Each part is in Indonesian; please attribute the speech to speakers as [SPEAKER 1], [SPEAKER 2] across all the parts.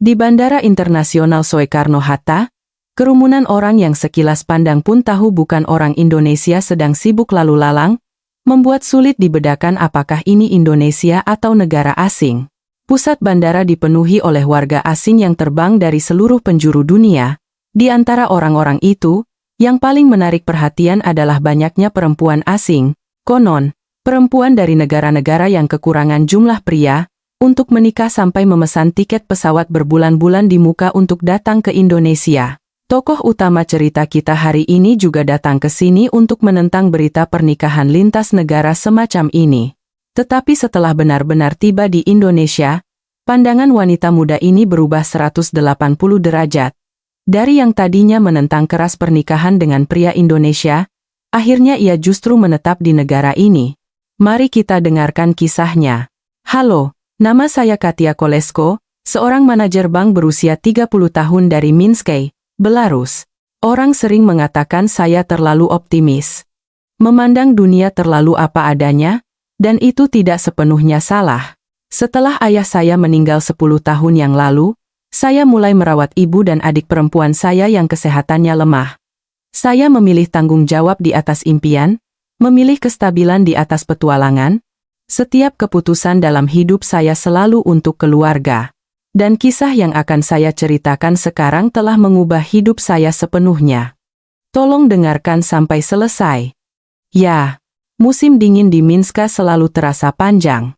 [SPEAKER 1] Di Bandara Internasional Soekarno-Hatta, kerumunan orang yang sekilas pandang pun tahu bukan orang Indonesia sedang sibuk lalu lalang, membuat sulit dibedakan apakah ini Indonesia atau negara asing. Pusat bandara dipenuhi oleh warga asing yang terbang dari seluruh penjuru dunia. Di antara orang-orang itu, yang paling menarik perhatian adalah banyaknya perempuan asing. Konon, perempuan dari negara-negara yang kekurangan jumlah pria, untuk menikah sampai memesan tiket pesawat berbulan-bulan di muka untuk datang ke Indonesia. Tokoh utama cerita kita hari ini juga datang ke sini untuk menentang berita pernikahan lintas negara semacam ini. Tetapi setelah benar-benar tiba di Indonesia, pandangan wanita muda ini berubah 180 derajat. Dari yang tadinya menentang keras pernikahan dengan pria Indonesia, akhirnya ia justru menetap di negara ini. Mari kita dengarkan kisahnya. Halo, nama saya Katia Kolesko, seorang manajer bank berusia 30 tahun dari Minsk, Belarus. Orang sering mengatakan saya terlalu optimis. Memandang dunia terlalu apa adanya, dan itu tidak sepenuhnya salah. Setelah ayah saya meninggal 10 tahun yang lalu, saya mulai merawat ibu dan adik perempuan saya yang kesehatannya lemah. Saya memilih tanggung jawab di atas impian, memilih kestabilan di atas petualangan. Setiap keputusan dalam hidup saya selalu untuk keluarga. Dan kisah yang akan saya ceritakan sekarang telah mengubah hidup saya sepenuhnya. Tolong dengarkan sampai selesai. Ya, musim dingin di Minsk selalu terasa panjang.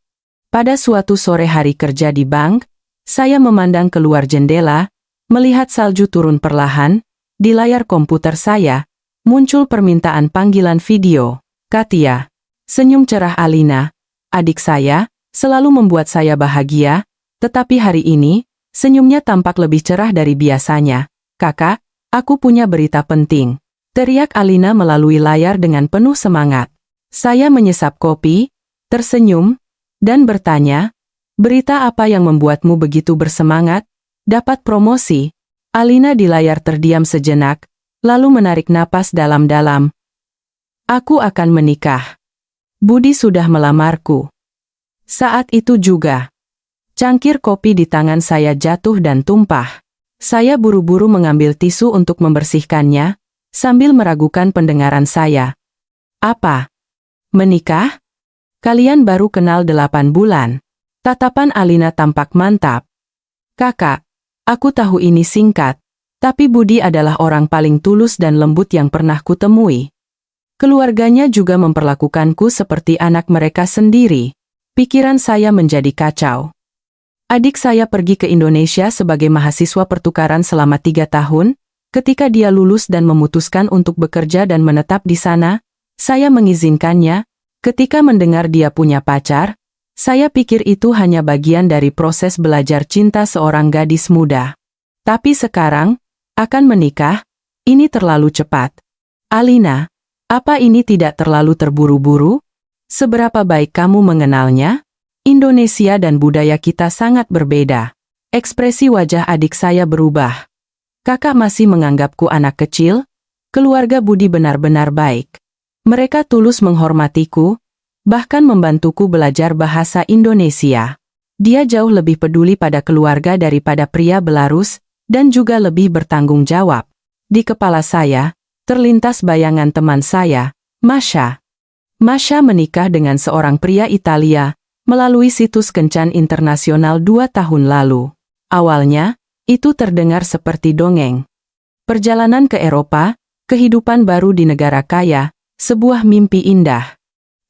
[SPEAKER 1] Pada suatu sore hari kerja di bank, saya memandang keluar jendela, melihat salju turun perlahan. Di layar komputer saya, muncul permintaan panggilan video. Katia, senyum cerah Alina, adik saya, selalu membuat saya bahagia, tetapi hari ini, senyumnya tampak lebih cerah dari biasanya. Kakak, aku punya berita penting. Teriak Alina melalui layar dengan penuh semangat. Saya menyesap kopi, tersenyum, dan bertanya, berita apa yang membuatmu begitu bersemangat? Dapat promosi? Alina di layar terdiam sejenak, lalu menarik napas dalam-dalam. Aku akan menikah. Budi sudah melamarku. Saat itu juga, cangkir kopi di tangan saya jatuh dan tumpah. Saya buru-buru mengambil tisu untuk membersihkannya, sambil meragukan pendengaran saya. Apa? Menikah? Kalian baru kenal 8 bulan. Tatapan Alina tampak mantap. Kakak, aku tahu ini singkat, tapi Budi adalah orang paling tulus dan lembut yang pernah kutemui. Keluarganya juga memperlakukanku seperti anak mereka sendiri. Pikiran saya menjadi kacau. Adik saya pergi ke Indonesia sebagai mahasiswa pertukaran selama 3 tahun. Ketika dia lulus dan memutuskan untuk bekerja dan menetap di sana, saya mengizinkannya. Ketika mendengar dia punya pacar, saya pikir itu hanya bagian dari proses belajar cinta seorang gadis muda. Tapi sekarang, akan menikah, ini terlalu cepat. Alina, apa ini tidak terlalu terburu-buru? Seberapa baik kamu mengenalnya? Indonesia dan budaya kita sangat berbeda. Ekspresi wajah adik saya berubah. Kakak masih menganggapku anak kecil? Keluarga Budi benar-benar baik. Mereka tulus menghormatiku, bahkan membantuku belajar bahasa Indonesia. Dia jauh lebih peduli pada keluarga daripada pria Belarus, dan juga lebih bertanggung jawab. Di kepala saya, terlintas bayangan teman saya, Masha. Masha menikah dengan seorang pria Italia, melalui situs kencan internasional 2 tahun lalu. Awalnya, itu terdengar seperti dongeng. Perjalanan ke Eropa, kehidupan baru di negara kaya, sebuah mimpi indah.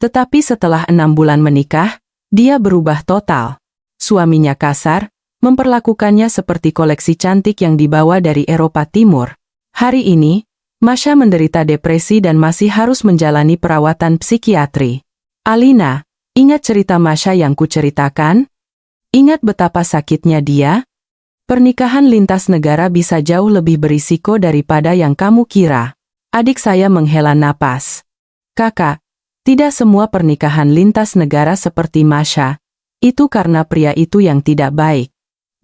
[SPEAKER 1] Tetapi setelah 6 bulan menikah, dia berubah total. Suaminya kasar, memperlakukannya seperti koleksi cantik yang dibawa dari Eropa Timur. Hari ini, Masha menderita depresi dan masih harus menjalani perawatan psikiatri. Alina, ingat cerita Masha yang kuceritakan? Ingat betapa sakitnya dia? Pernikahan lintas negara bisa jauh lebih berisiko daripada yang kamu kira. Adik saya menghela napas. Kakak, tidak semua pernikahan lintas negara seperti Masha. Itu karena pria itu yang tidak baik.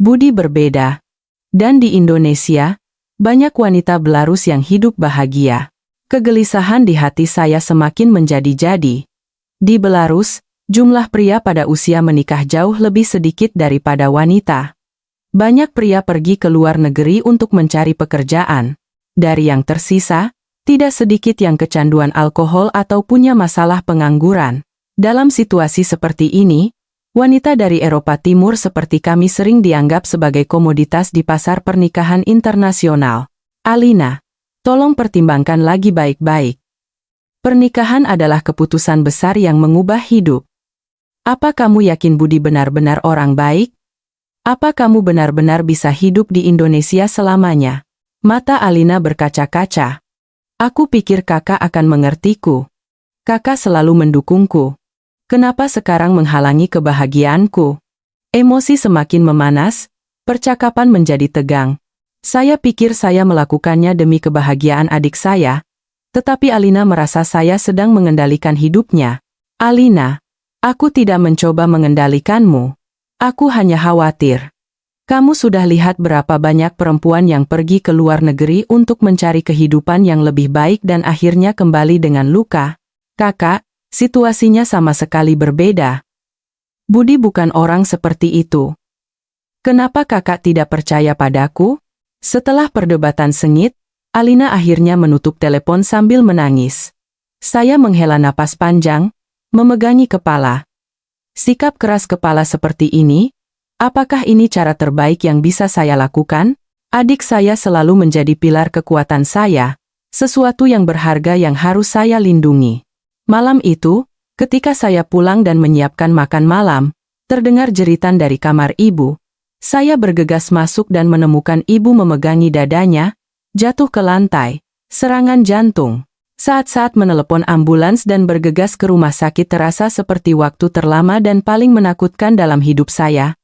[SPEAKER 1] Budi berbeda. Dan di Indonesia, banyak wanita Belarus yang hidup bahagia. Kegelisahan di hati saya semakin menjadi-jadi. Di Belarus, jumlah pria pada usia menikah jauh lebih sedikit daripada wanita. Banyak pria pergi ke luar negeri untuk mencari pekerjaan. Dari yang tersisa, tidak sedikit yang kecanduan alkohol atau punya masalah pengangguran. Dalam situasi seperti ini, wanita dari Eropa Timur seperti kami sering dianggap sebagai komoditas di pasar pernikahan internasional. Alina, tolong pertimbangkan lagi baik-baik. Pernikahan adalah keputusan besar yang mengubah hidup. Apa kamu yakin Budi benar-benar orang baik? Apa kamu benar-benar bisa hidup di Indonesia selamanya? Mata Alina berkaca-kaca. Aku pikir kakak akan mengertiku. Kakak selalu mendukungku. Kenapa sekarang menghalangi kebahagiaanku? Emosi semakin memanas, percakapan menjadi tegang. Saya pikir saya melakukannya demi kebahagiaan adik saya, tetapi Alina merasa saya sedang mengendalikan hidupnya. Alina, aku tidak mencoba mengendalikanmu. Aku hanya khawatir. Kamu sudah lihat berapa banyak perempuan yang pergi ke luar negeri untuk mencari kehidupan yang lebih baik dan akhirnya kembali dengan luka. Kakak, situasinya sama sekali berbeda. Budi bukan orang seperti itu. Kenapa kakak tidak percaya padaku? Setelah perdebatan sengit, Alina akhirnya menutup telepon sambil menangis. Saya menghela napas panjang, memegangi kepala. Sikap keras kepala seperti ini, apakah ini cara terbaik yang bisa saya lakukan? Adik saya selalu menjadi pilar kekuatan saya, sesuatu yang berharga yang harus saya lindungi. Malam itu, ketika saya pulang dan menyiapkan makan malam, terdengar jeritan dari kamar ibu. Saya bergegas masuk dan menemukan ibu memegangi dadanya, jatuh ke lantai, serangan jantung. Saat-saat menelepon ambulans dan bergegas ke rumah sakit terasa seperti waktu terlama dan paling menakutkan dalam hidup saya.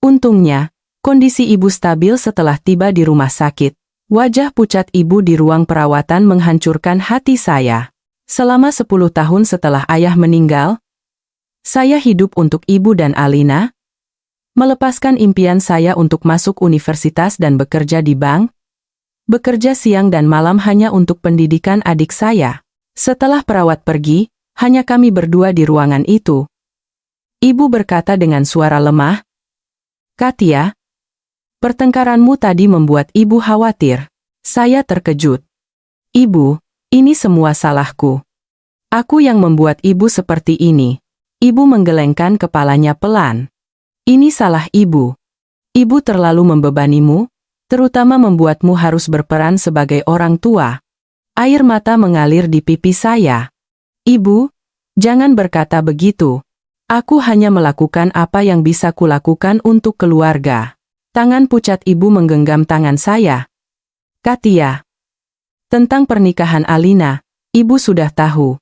[SPEAKER 1] Untungnya, kondisi ibu stabil setelah tiba di rumah sakit. Wajah pucat ibu di ruang perawatan menghancurkan hati saya. Selama 10 tahun setelah ayah meninggal, saya hidup untuk ibu dan Alina, melepaskan impian saya untuk masuk universitas dan bekerja di bank, bekerja siang dan malam hanya untuk pendidikan adik saya. Setelah perawat pergi, hanya kami berdua di ruangan itu. Ibu berkata dengan suara lemah, "Katia, pertengkaranmu tadi membuat ibu khawatir." Saya terkejut. "Ibu, ini semua salahku. Aku yang membuat ibu seperti ini." Ibu menggelengkan kepalanya pelan. "Ini salah ibu. Ibu terlalu membebanimu, terutama membuatmu harus berperan sebagai orang tua." Air mata mengalir di pipi saya. "Ibu, jangan berkata begitu. Aku hanya melakukan apa yang bisa kulakukan untuk keluarga." Tangan pucat ibu menggenggam tangan saya. "Katia, tentang pernikahan Alina, ibu sudah tahu.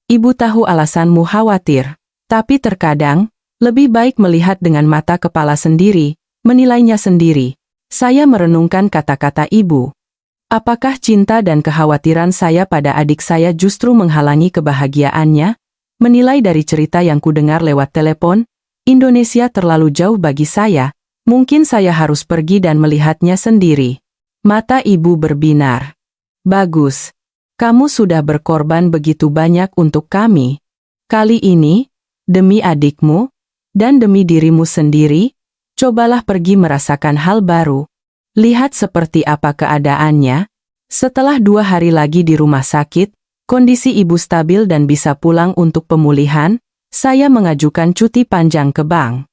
[SPEAKER 1] Ibu tahu alasanmu khawatir. Tapi terkadang, lebih baik melihat dengan mata kepala sendiri, menilainya sendiri." Saya merenungkan kata-kata ibu. Apakah cinta dan kekhawatiran saya pada adik saya justru menghalangi kebahagiaannya? Menilai dari cerita yang kudengar lewat telepon, Indonesia terlalu jauh bagi saya. Mungkin saya harus pergi dan melihatnya sendiri. Mata ibu berbinar. "Bagus. Kamu sudah berkorban begitu banyak untuk kami. Kali ini, demi adikmu, dan demi dirimu sendiri, cobalah pergi merasakan hal baru. Lihat seperti apa keadaannya." Setelah 2 hari lagi di rumah sakit, kondisi ibu stabil dan bisa pulang untuk pemulihan, saya mengajukan cuti panjang ke bank.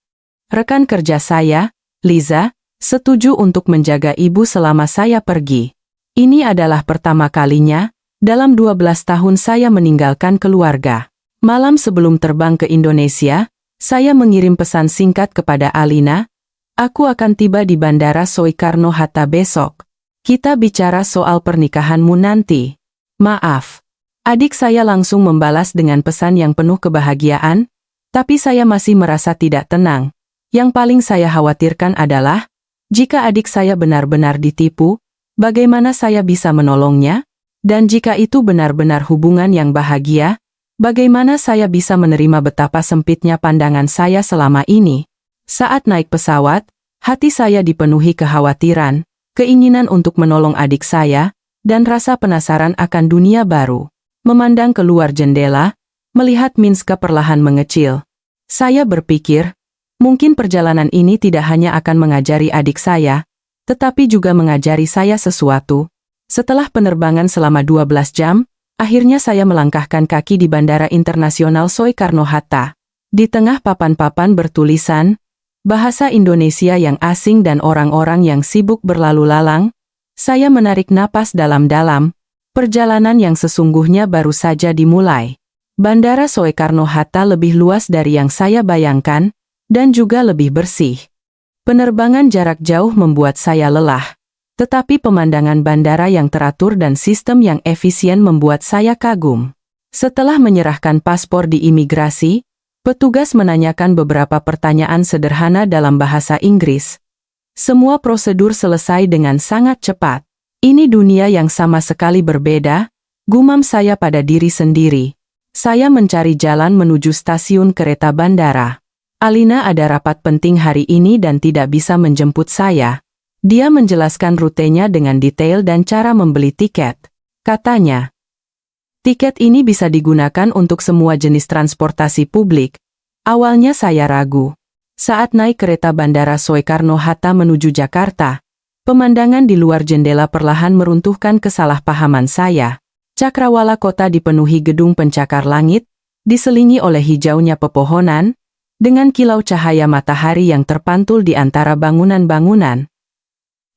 [SPEAKER 1] Rekan kerja saya, Liza, setuju untuk menjaga ibu selama saya pergi. Ini adalah pertama kalinya, dalam 12 tahun saya meninggalkan keluarga. Malam sebelum terbang ke Indonesia, saya mengirim pesan singkat kepada Alina, "Aku akan tiba di Bandara Soekarno-Hatta besok. Kita bicara soal pernikahanmu nanti." Maaf. Adik saya langsung membalas dengan pesan yang penuh kebahagiaan, tapi saya masih merasa tidak tenang. Yang paling saya khawatirkan adalah, jika adik saya benar-benar ditipu, bagaimana saya bisa menolongnya? Dan jika itu benar-benar hubungan yang bahagia, bagaimana saya bisa menerima betapa sempitnya pandangan saya selama ini? Saat naik pesawat, hati saya dipenuhi kekhawatiran, keinginan untuk menolong adik saya, dan rasa penasaran akan dunia baru. Memandang keluar jendela, melihat Minska perlahan mengecil. Saya berpikir, Mungkin perjalanan ini tidak hanya akan mengajari adik saya, tetapi juga mengajari saya sesuatu. Setelah penerbangan selama 12 jam, akhirnya saya melangkahkan kaki di Bandara Internasional Soekarno-Hatta. Di tengah papan-papan bertulisan bahasa Indonesia yang asing dan orang-orang yang sibuk berlalu lalang, saya menarik napas dalam-dalam. Perjalanan yang sesungguhnya baru saja dimulai. Bandara Soekarno-Hatta lebih luas dari yang saya bayangkan, dan juga lebih bersih. Penerbangan jarak jauh membuat saya lelah, tetapi pemandangan bandara yang teratur dan sistem yang efisien membuat saya kagum. Setelah menyerahkan paspor di imigrasi, petugas menanyakan beberapa pertanyaan sederhana dalam bahasa Inggris. Semua prosedur selesai dengan sangat cepat. Ini dunia yang sama sekali berbeda, gumam saya pada diri sendiri. Saya mencari jalan menuju stasiun kereta bandara. Alina ada rapat penting hari ini dan tidak bisa menjemput saya. Dia menjelaskan rutenya dengan detail dan cara membeli tiket. Katanya, tiket ini bisa digunakan untuk semua jenis transportasi publik. Awalnya saya ragu. Saat naik kereta bandara Soekarno-Hatta menuju Jakarta, pemandangan di luar jendela perlahan meruntuhkan kesalahpahaman saya. Cakrawala kota dipenuhi gedung pencakar langit, diselingi oleh hijaunya pepohonan, dengan kilau cahaya matahari yang terpantul di antara bangunan-bangunan.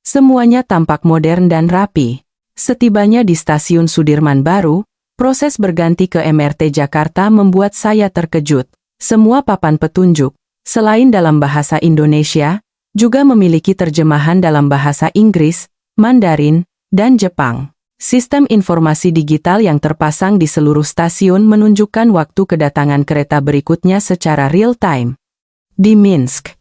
[SPEAKER 1] Semuanya tampak modern dan rapi. Setibanya di stasiun Sudirman Baru, proses berganti ke MRT Jakarta membuat saya terkejut. Semua papan petunjuk, selain dalam bahasa Indonesia, juga memiliki terjemahan dalam bahasa Inggris, Mandarin, dan Jepang. Sistem informasi digital yang terpasang di seluruh stasiun menunjukkan waktu kedatangan kereta berikutnya secara real-time. Di Minsk,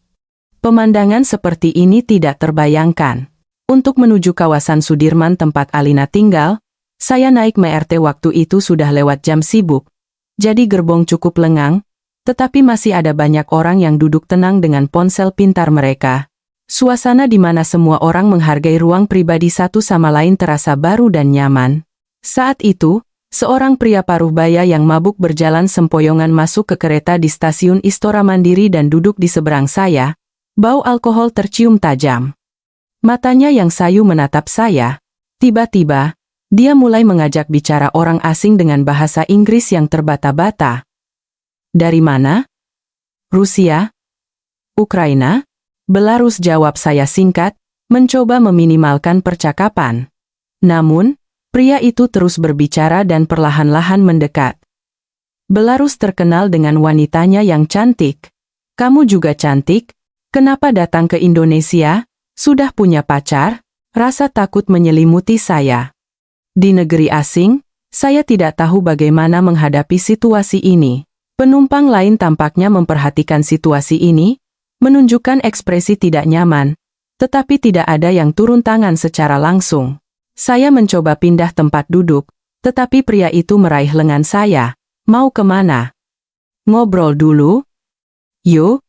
[SPEAKER 1] pemandangan seperti ini tidak terbayangkan. Untuk menuju kawasan Sudirman tempat Alina tinggal, saya naik MRT waktu itu sudah lewat jam sibuk. Jadi gerbong cukup lengang, tetapi masih ada banyak orang yang duduk tenang dengan ponsel pintar mereka. Suasana di mana semua orang menghargai ruang pribadi satu sama lain terasa baru dan nyaman. Saat itu, seorang pria paruh baya yang mabuk berjalan sempoyongan masuk ke kereta di stasiun Istora Mandiri dan duduk di seberang saya. Bau alkohol tercium tajam. Matanya yang sayu menatap saya. Tiba-tiba, dia mulai mengajak bicara orang asing dengan bahasa Inggris yang terbata-bata. Dari mana? Rusia? Ukraina? Belarus, jawab saya singkat, mencoba meminimalkan percakapan. Namun, pria itu terus berbicara dan perlahan-lahan mendekat. Belarus terkenal dengan wanitanya yang cantik. Kamu juga cantik? Kenapa datang ke Indonesia? Sudah punya pacar? Rasa takut menyelimuti saya. Di negeri asing, saya tidak tahu bagaimana menghadapi situasi ini. Penumpang lain tampaknya memperhatikan situasi ini, menunjukkan ekspresi tidak nyaman, tetapi tidak ada yang turun tangan secara langsung. Saya mencoba pindah tempat duduk, tetapi pria itu meraih lengan saya. Mau kemana? Ngobrol dulu? Yuk.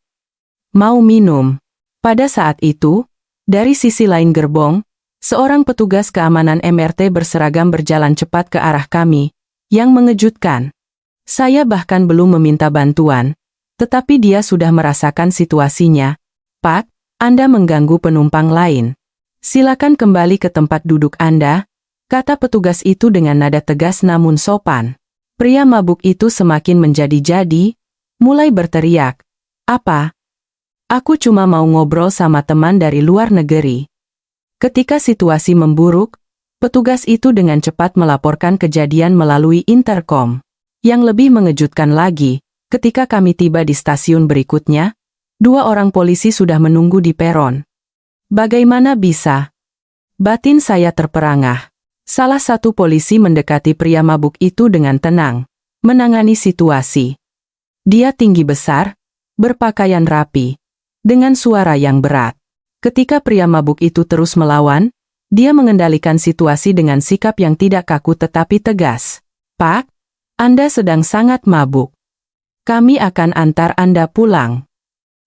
[SPEAKER 1] Mau minum? Pada saat itu, dari sisi lain gerbong, seorang petugas keamanan MRT berseragam berjalan cepat ke arah kami, yang mengejutkan. Saya bahkan belum meminta bantuan, tetapi dia sudah merasakan situasinya. Pak, Anda mengganggu penumpang lain. Silakan kembali ke tempat duduk Anda, kata petugas itu dengan nada tegas namun sopan. Pria mabuk itu semakin menjadi-jadi, mulai berteriak. Apa? Aku cuma mau ngobrol sama teman dari luar negeri. Ketika situasi memburuk, petugas itu dengan cepat melaporkan kejadian melalui intercom. Yang lebih mengejutkan lagi, ketika kami tiba di stasiun berikutnya, 2 orang polisi sudah menunggu di peron. Bagaimana bisa? Batin saya terperangah. Salah satu polisi mendekati pria mabuk itu dengan tenang, menangani situasi. Dia tinggi besar, berpakaian rapi, dengan suara yang berat. Ketika pria mabuk itu terus melawan, dia mengendalikan situasi dengan sikap yang tidak kaku tetapi tegas. Pak, Anda sedang sangat mabuk. Kami akan antar Anda pulang.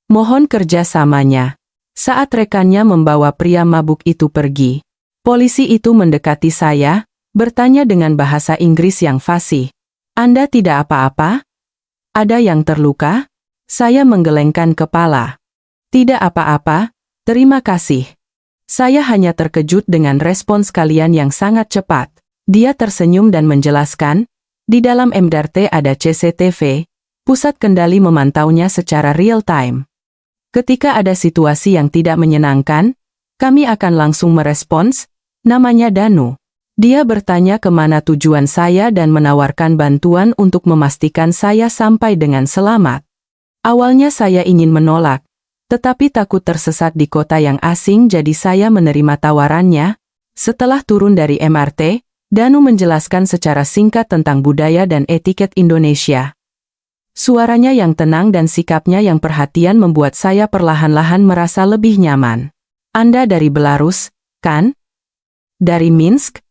[SPEAKER 1] Mohon kerjasamanya. Saat rekannya membawa pria mabuk itu pergi, polisi itu mendekati saya, bertanya dengan bahasa Inggris yang fasih. Anda tidak apa-apa? Ada yang terluka? Saya menggelengkan kepala. Tidak apa-apa, terima kasih. Saya hanya terkejut dengan respons kalian yang sangat cepat. Dia tersenyum dan menjelaskan, di dalam MDRT ada CCTV, pusat kendali memantaunya secara real time. Ketika ada situasi yang tidak menyenangkan, kami akan langsung merespons, namanya Danu. Dia bertanya kemana tujuan saya dan menawarkan bantuan untuk memastikan saya sampai dengan selamat. Awalnya saya ingin menolak, tetapi takut tersesat di kota yang asing jadi saya menerima tawarannya. Setelah turun dari MRT, Danu menjelaskan secara singkat tentang budaya dan etiket Indonesia. Suaranya yang tenang dan sikapnya yang perhatian membuat saya perlahan-lahan merasa lebih nyaman. Anda dari Belarus, kan? Dari Minsk?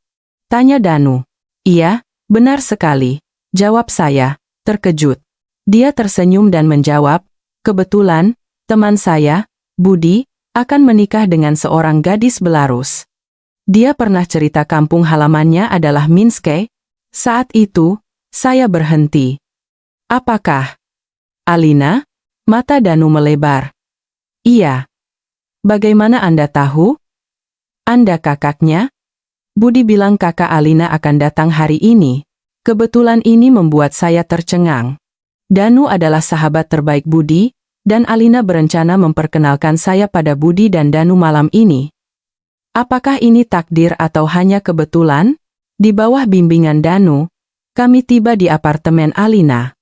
[SPEAKER 1] Tanya Danu. Iya, benar sekali, jawab saya, terkejut. Dia tersenyum dan menjawab, kebetulan, teman saya, Budi, akan menikah dengan seorang gadis Belarus. Dia pernah cerita kampung halamannya adalah Minsk. Saat itu, saya berhenti. Apakah? Alina? Mata Danu melebar. Iya. Bagaimana Anda tahu? Anda kakaknya? Budi bilang kakak Alina akan datang hari ini. Kebetulan ini membuat saya tercengang. Danu adalah sahabat terbaik Budi, dan Alina berencana memperkenalkan saya pada Budi dan Danu malam ini. Apakah ini takdir atau hanya kebetulan? Di bawah bimbingan Danu, kami tiba di apartemen Alina.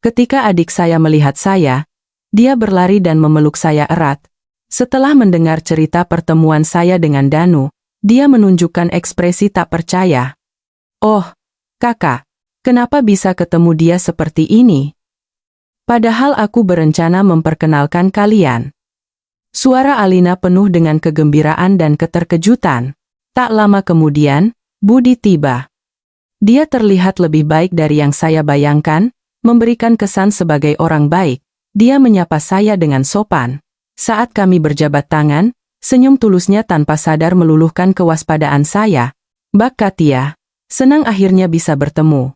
[SPEAKER 1] Ketika adik saya melihat saya, dia berlari dan memeluk saya erat. Setelah mendengar cerita pertemuan saya dengan Danu, dia menunjukkan ekspresi tak percaya. Oh, kakak, kenapa bisa ketemu dia seperti ini? Padahal aku berencana memperkenalkan kalian. Suara Alina penuh dengan kegembiraan dan keterkejutan. Tak lama kemudian, Budi tiba. Dia terlihat lebih baik dari yang saya bayangkan, memberikan kesan sebagai orang baik. Dia menyapa saya dengan sopan. Saat kami berjabat tangan, senyum tulusnya tanpa sadar meluluhkan kewaspadaan saya. Mbak Katia, senang akhirnya bisa bertemu.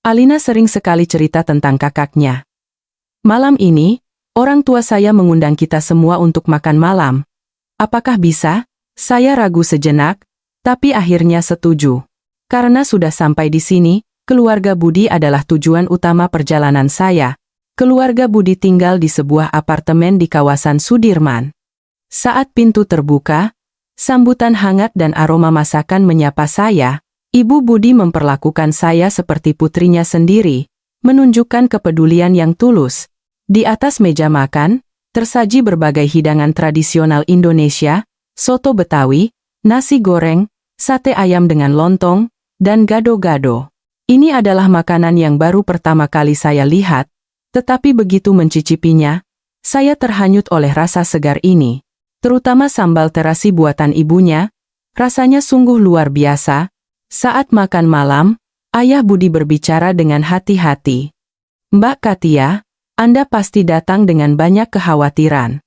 [SPEAKER 1] Alina sering sekali cerita tentang kakaknya. Malam ini, orang tua saya mengundang kita semua untuk makan malam. Apakah bisa? Saya ragu sejenak, tapi akhirnya setuju. Karena sudah sampai di sini, keluarga Budi adalah tujuan utama perjalanan saya. Keluarga Budi tinggal di sebuah apartemen di kawasan Sudirman. Saat pintu terbuka, sambutan hangat dan aroma masakan menyapa saya. Ibu Budi memperlakukan saya seperti putrinya sendiri, menunjukkan kepedulian yang tulus. Di atas meja makan, tersaji berbagai hidangan tradisional Indonesia, soto Betawi, nasi goreng, sate ayam dengan lontong, dan gado-gado. Ini adalah makanan yang baru pertama kali saya lihat, tetapi begitu mencicipinya, saya terhanyut oleh rasa segar ini. Terutama sambal terasi buatan ibunya, rasanya sungguh luar biasa. Saat makan malam, Ayah Budi berbicara dengan hati-hati. Mbak Katia, Anda pasti datang dengan banyak kekhawatiran.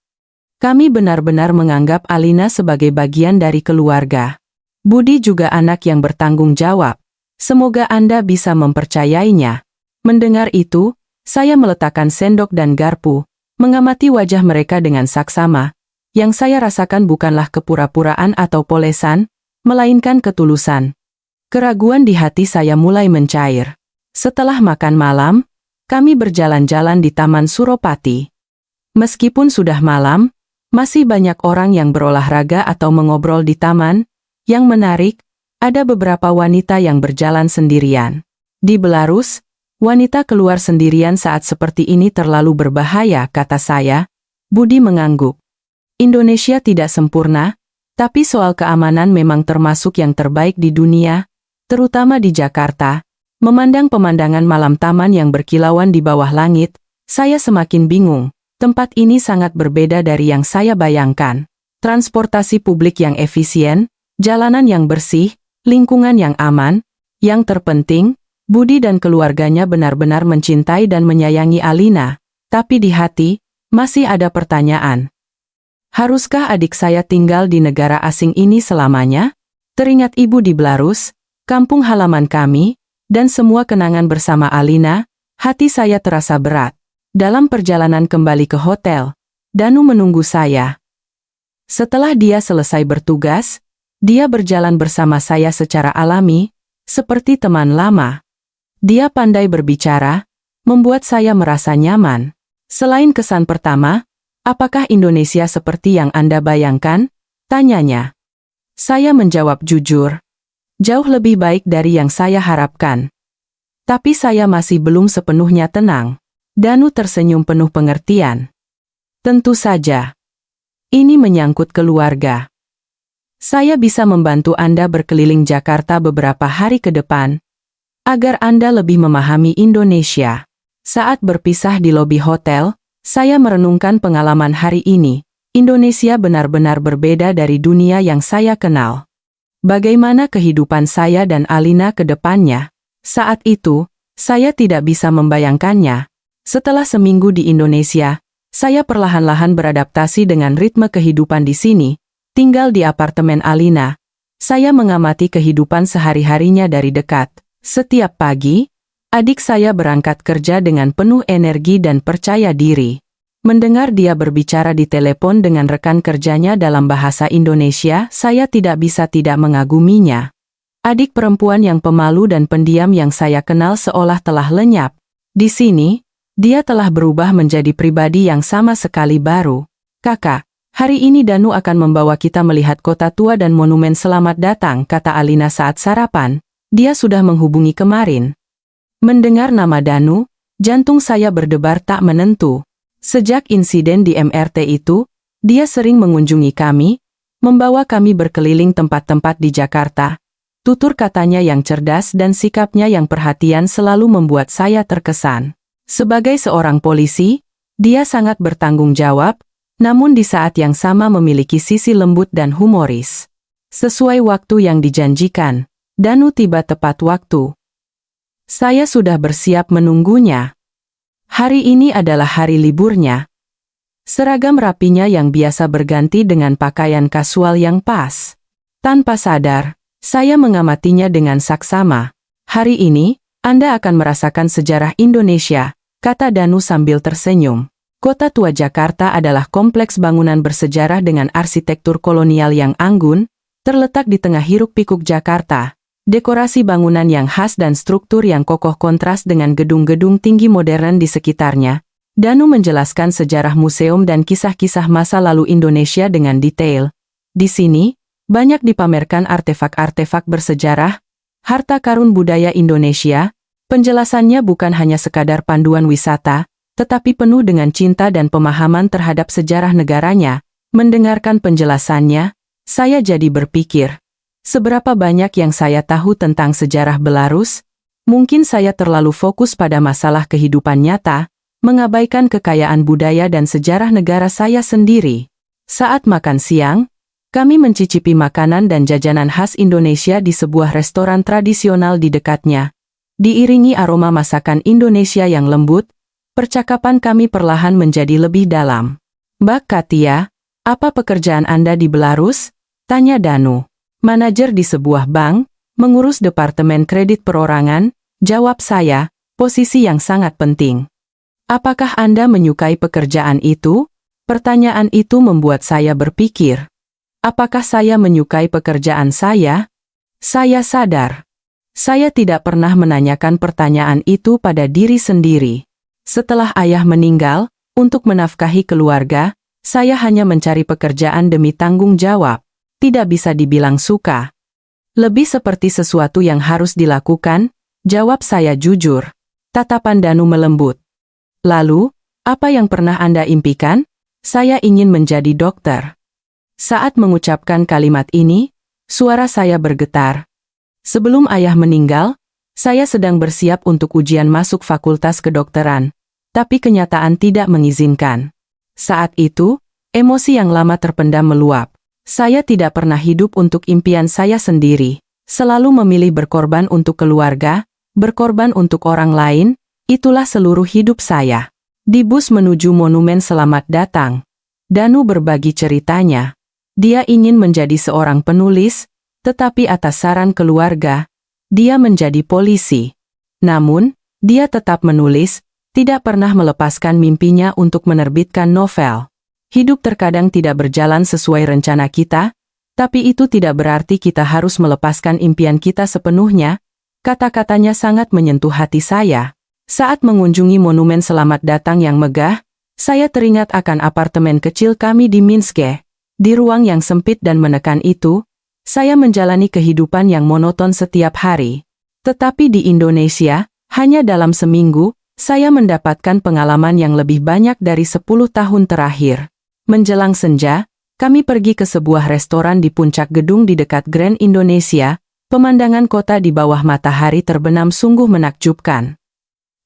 [SPEAKER 1] Kami benar-benar menganggap Alina sebagai bagian dari keluarga. Budi juga anak yang bertanggung jawab. Semoga Anda bisa mempercayainya. Mendengar itu, saya meletakkan sendok dan garpu, mengamati wajah mereka dengan saksama. Yang saya rasakan bukanlah kepura-puraan atau polesan, melainkan ketulusan. Keraguan di hati saya mulai mencair. Setelah makan malam, kami berjalan-jalan di Taman Suropati. Meskipun sudah malam, masih banyak orang yang berolahraga atau mengobrol di taman. Yang menarik, ada beberapa wanita yang berjalan sendirian. Di Belarus, wanita keluar sendirian saat seperti ini terlalu berbahaya, kata saya. Budi mengangguk. Indonesia tidak sempurna, tapi soal keamanan memang termasuk yang terbaik di dunia, terutama di Jakarta. Memandang pemandangan malam taman yang berkilauan di bawah langit, saya semakin bingung. Tempat ini sangat berbeda dari yang saya bayangkan. Transportasi publik yang efisien, jalanan yang bersih, lingkungan yang aman. Yang terpenting, Budi dan keluarganya benar-benar mencintai dan menyayangi Alina. Tapi di hati, masih ada pertanyaan. Haruskah adik saya tinggal di negara asing ini selamanya? Teringat ibu di Belarus, kampung halaman kami, dan semua kenangan bersama Alina, hati saya terasa berat. Dalam perjalanan kembali ke hotel, Danu menunggu saya. Setelah dia selesai bertugas, dia berjalan bersama saya secara alami, seperti teman lama. Dia pandai berbicara, membuat saya merasa nyaman. Selain kesan pertama, apakah Indonesia seperti yang Anda bayangkan? Tanyanya. Saya menjawab jujur. Jauh lebih baik dari yang saya harapkan. Tapi saya masih belum sepenuhnya tenang. Danu tersenyum penuh pengertian. Tentu saja. Ini menyangkut keluarga. Saya bisa membantu Anda berkeliling Jakarta beberapa hari ke depan, agar Anda lebih memahami Indonesia. Saat berpisah di lobi hotel, saya merenungkan pengalaman hari ini. Indonesia benar-benar berbeda dari dunia yang saya kenal. Bagaimana kehidupan saya dan Alina ke depannya? Saat itu, saya tidak bisa membayangkannya. Setelah seminggu di Indonesia, saya perlahan-lahan beradaptasi dengan ritme kehidupan di sini. Tinggal di apartemen Alina, saya mengamati kehidupan sehari-harinya dari dekat. Setiap pagi, adik saya berangkat kerja dengan penuh energi dan percaya diri. Mendengar dia berbicara di telepon dengan rekan kerjanya dalam bahasa Indonesia, saya tidak bisa tidak mengaguminya. Adik perempuan yang pemalu dan pendiam yang saya kenal seolah telah lenyap. Di sini, dia telah berubah menjadi pribadi yang sama sekali baru. Kakak, hari ini Danu akan membawa kita melihat kota tua dan monumen selamat datang, kata Alina saat sarapan. Dia sudah menghubungi kemarin. Mendengar nama Danu, jantung saya berdebar tak menentu. Sejak insiden di MRT itu, dia sering mengunjungi kami, membawa kami berkeliling tempat-tempat di Jakarta. Tutur katanya yang cerdas dan sikapnya yang perhatian selalu membuat saya terkesan. Sebagai seorang polisi, dia sangat bertanggung jawab, namun di saat yang sama memiliki sisi lembut dan humoris. Sesuai waktu yang dijanjikan, Danu tiba tepat waktu. Saya sudah bersiap menunggunya. Hari ini adalah hari liburnya. Seragam rapinya yang biasa berganti dengan pakaian kasual yang pas. Tanpa sadar, saya mengamatinya dengan saksama. Hari ini, Anda akan merasakan sejarah Indonesia, kata Danu sambil tersenyum. Kota tua Jakarta adalah kompleks bangunan bersejarah dengan arsitektur kolonial yang anggun, terletak di tengah hiruk-pikuk Jakarta. Dekorasi bangunan yang khas dan struktur yang kokoh kontras dengan gedung-gedung tinggi modern di sekitarnya. Danu menjelaskan sejarah museum dan kisah-kisah masa lalu Indonesia dengan detail. Di sini, banyak dipamerkan artefak-artefak bersejarah, harta karun budaya Indonesia. Penjelasannya bukan hanya sekadar panduan wisata, tetapi penuh dengan cinta dan pemahaman terhadap sejarah negaranya. Mendengarkan penjelasannya, saya jadi berpikir, seberapa banyak yang saya tahu tentang sejarah Belarus? Mungkin saya terlalu fokus pada masalah kehidupan nyata, mengabaikan kekayaan budaya dan sejarah negara saya sendiri. Saat makan siang, kami mencicipi makanan dan jajanan khas Indonesia di sebuah restoran tradisional di dekatnya. Diiringi aroma masakan Indonesia yang lembut, percakapan kami perlahan menjadi lebih dalam. Mbak Katia, apa pekerjaan Anda di Belarus? Tanya Danu. Manajer di sebuah bank, mengurus departemen kredit perorangan, jawab saya, posisi yang sangat penting. Apakah Anda menyukai pekerjaan itu? Pertanyaan itu membuat saya berpikir. Apakah saya menyukai pekerjaan saya? Saya sadar. Saya tidak pernah menanyakan pertanyaan itu pada diri sendiri. Setelah ayah meninggal, untuk menafkahi keluarga, saya hanya mencari pekerjaan demi tanggung jawab. Tidak bisa dibilang suka. Lebih seperti sesuatu yang harus dilakukan, jawab saya jujur. Tatapan Danu melembut. Lalu, apa yang pernah Anda impikan? Saya ingin menjadi dokter. Saat mengucapkan kalimat ini, suara saya bergetar. Sebelum ayah meninggal, saya sedang bersiap untuk ujian masuk fakultas kedokteran, tapi kenyataan tidak mengizinkan. Saat itu, emosi yang lama terpendam meluap. Saya tidak pernah hidup untuk impian saya sendiri, selalu memilih berkorban untuk keluarga, berkorban untuk orang lain, itulah seluruh hidup saya. Di bus menuju monumen selamat datang, Danu berbagi ceritanya. Dia ingin menjadi seorang penulis, tetapi atas saran keluarga, dia menjadi polisi. Namun, dia tetap menulis, tidak pernah melepaskan mimpinya untuk menerbitkan novel. Hidup terkadang tidak berjalan sesuai rencana kita, tapi itu tidak berarti kita harus melepaskan impian kita sepenuhnya. Kata-katanya sangat menyentuh hati saya. Saat mengunjungi monumen selamat datang yang megah, saya teringat akan apartemen kecil kami di Minsk. Di ruang yang sempit dan menekan itu, saya menjalani kehidupan yang monoton setiap hari. Tetapi di Indonesia, hanya dalam seminggu, saya mendapatkan pengalaman yang lebih banyak dari 10 tahun terakhir. Menjelang senja, kami pergi ke sebuah restoran di puncak gedung di dekat Grand Indonesia. Pemandangan kota di bawah matahari terbenam sungguh menakjubkan.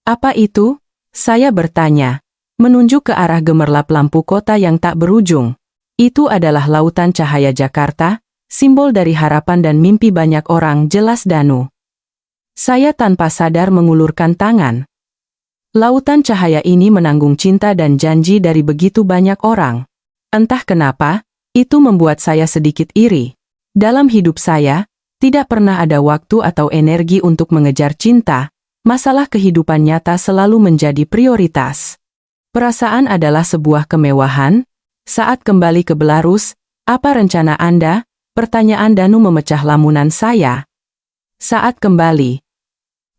[SPEAKER 1] Apa itu? Saya bertanya, menunjuk ke arah gemerlap lampu kota yang tak berujung. Itu adalah lautan cahaya Jakarta, simbol dari harapan dan mimpi banyak orang, jelas Danu. Saya tanpa sadar mengulurkan tangan. Lautan cahaya ini menanggung cinta dan janji dari begitu banyak orang. Entah kenapa, itu membuat saya sedikit iri. Dalam hidup saya, tidak pernah ada waktu atau energi untuk mengejar cinta, masalah kehidupan nyata selalu menjadi prioritas. Perasaan adalah sebuah kemewahan. Saat kembali ke Belarus, apa rencana Anda? Pertanyaan Danu memecah lamunan saya. Saat kembali,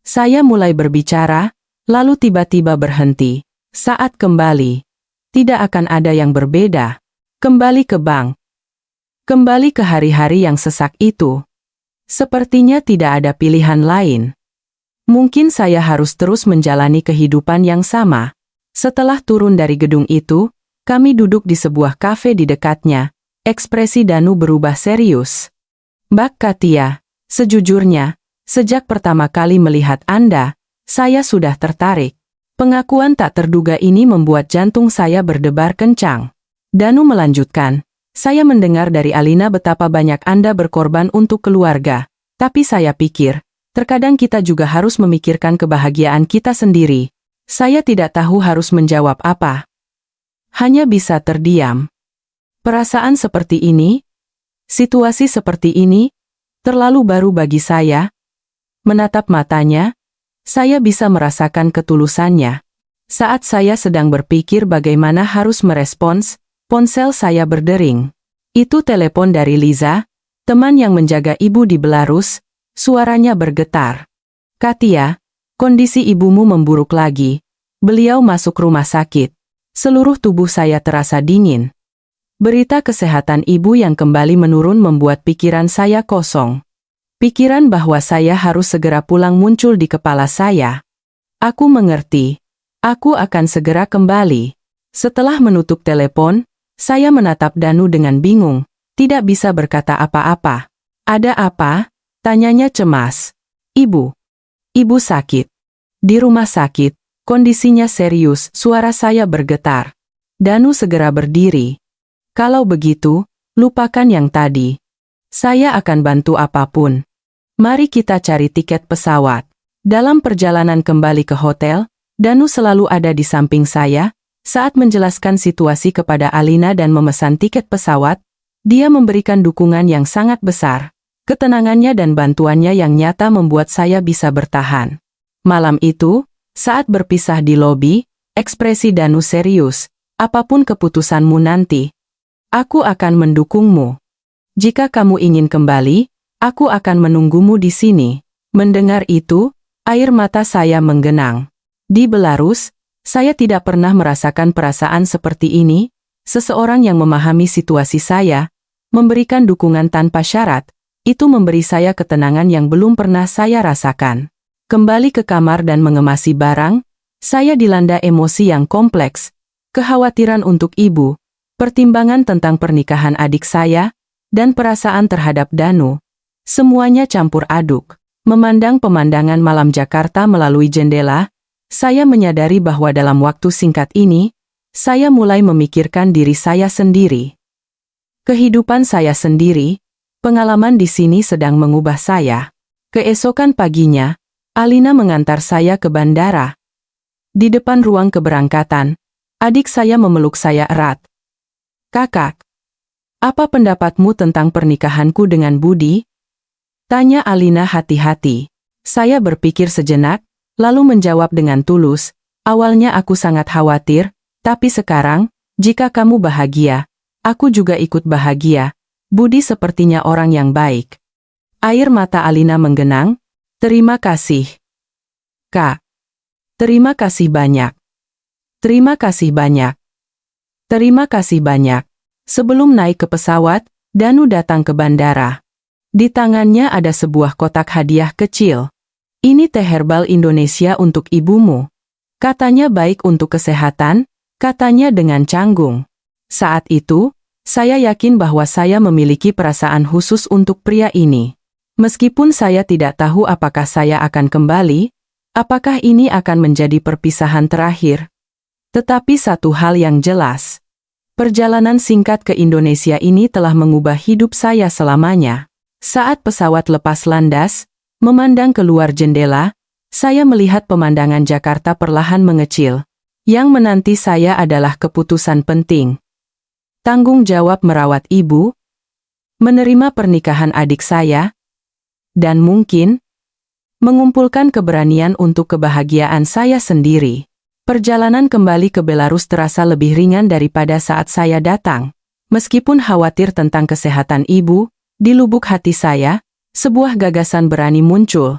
[SPEAKER 1] saya mulai berbicara, lalu tiba-tiba berhenti. Saat kembali, tidak akan ada yang berbeda. Kembali ke bank. Kembali ke hari-hari yang sesak itu. Sepertinya tidak ada pilihan lain. Mungkin saya harus terus menjalani kehidupan yang sama. Setelah turun dari gedung itu, kami duduk di sebuah kafe di dekatnya. Ekspresi Danu berubah serius. Mbak Katia, sejujurnya, sejak pertama kali melihat Anda, saya sudah tertarik. Pengakuan tak terduga ini membuat jantung saya berdebar kencang. Danu melanjutkan, saya mendengar dari Alina betapa banyak Anda berkorban untuk keluarga, tapi saya pikir, terkadang kita juga harus memikirkan kebahagiaan kita sendiri. Saya tidak tahu harus menjawab apa. Hanya bisa terdiam. Perasaan seperti ini, situasi seperti ini, terlalu baru bagi saya. Menatap matanya, saya bisa merasakan ketulusannya. Saat saya sedang berpikir bagaimana harus merespons, ponsel saya berdering. Itu telepon dari Liza, teman yang menjaga ibu di Belarus. Suaranya bergetar. Katia, kondisi ibumu memburuk lagi. Beliau masuk rumah sakit. Seluruh tubuh saya terasa dingin. Berita kesehatan ibu yang kembali menurun membuat pikiran saya kosong. Pikiran bahwa saya harus segera pulang muncul di kepala saya. Aku mengerti. Aku akan segera kembali. Setelah menutup telepon, saya menatap Danu dengan bingung, tidak bisa berkata apa-apa. Ada apa? Tanyanya cemas. Ibu. Ibu sakit. Di rumah sakit, kondisinya serius, suara saya bergetar. Danu segera berdiri. Kalau begitu, lupakan yang tadi. Saya akan bantu apapun. Mari kita cari tiket pesawat. Dalam perjalanan kembali ke hotel, Danu selalu ada di samping saya. Saat menjelaskan situasi kepada Alina dan memesan tiket pesawat, dia memberikan dukungan yang sangat besar. Ketenangannya dan bantuannya yang nyata membuat saya bisa bertahan. Malam itu, saat berpisah di lobi, ekspresi Danu serius. Apapun keputusanmu nanti, aku akan mendukungmu. Jika kamu ingin kembali, aku akan menunggumu di sini. Mendengar itu, air mata saya menggenang. Di Belarus, saya tidak pernah merasakan perasaan seperti ini. Seseorang yang memahami situasi saya, memberikan dukungan tanpa syarat, itu memberi saya ketenangan yang belum pernah saya rasakan. Kembali ke kamar dan mengemasi barang, saya dilanda emosi yang kompleks, kekhawatiran untuk ibu, pertimbangan tentang pernikahan adik saya, dan perasaan terhadap Danu. Semuanya campur aduk. Memandang pemandangan malam Jakarta melalui jendela, saya menyadari bahwa dalam waktu singkat ini, saya mulai memikirkan diri saya sendiri. Kehidupan saya sendiri, pengalaman di sini sedang mengubah saya. Keesokan paginya, Alina mengantar saya ke bandara. Di depan ruang keberangkatan, adik saya memeluk saya erat. Kakak, apa pendapatmu tentang pernikahanku dengan Budi? Tanya Alina hati-hati. Saya berpikir sejenak, lalu menjawab dengan tulus, Awalnya aku sangat khawatir, tapi sekarang, jika kamu bahagia, aku juga ikut bahagia. Budi sepertinya orang yang baik. Air mata Alina menggenang. Terima kasih, Kak. Terima kasih banyak. Terima kasih banyak. Terima kasih banyak. Sebelum naik ke pesawat, Danu datang ke bandara. Di tangannya ada sebuah kotak hadiah kecil. Ini teh herbal Indonesia untuk ibumu. Katanya baik untuk kesehatan, katanya dengan canggung. Saat itu, saya yakin bahwa saya memiliki perasaan khusus untuk pria ini. Meskipun saya tidak tahu apakah saya akan kembali, apakah ini akan menjadi perpisahan terakhir. Tetapi satu hal yang jelas, perjalanan singkat ke Indonesia ini telah mengubah hidup saya selamanya. Saat pesawat lepas landas, memandang keluar jendela, saya melihat pemandangan Jakarta perlahan mengecil. Yang menanti saya adalah keputusan penting. Tanggung jawab merawat ibu, menerima pernikahan adik saya, dan mungkin mengumpulkan keberanian untuk kebahagiaan saya sendiri. Perjalanan kembali ke Belarus terasa lebih ringan daripada saat saya datang. Meskipun khawatir tentang kesehatan ibu, di lubuk hati saya, sebuah gagasan berani muncul.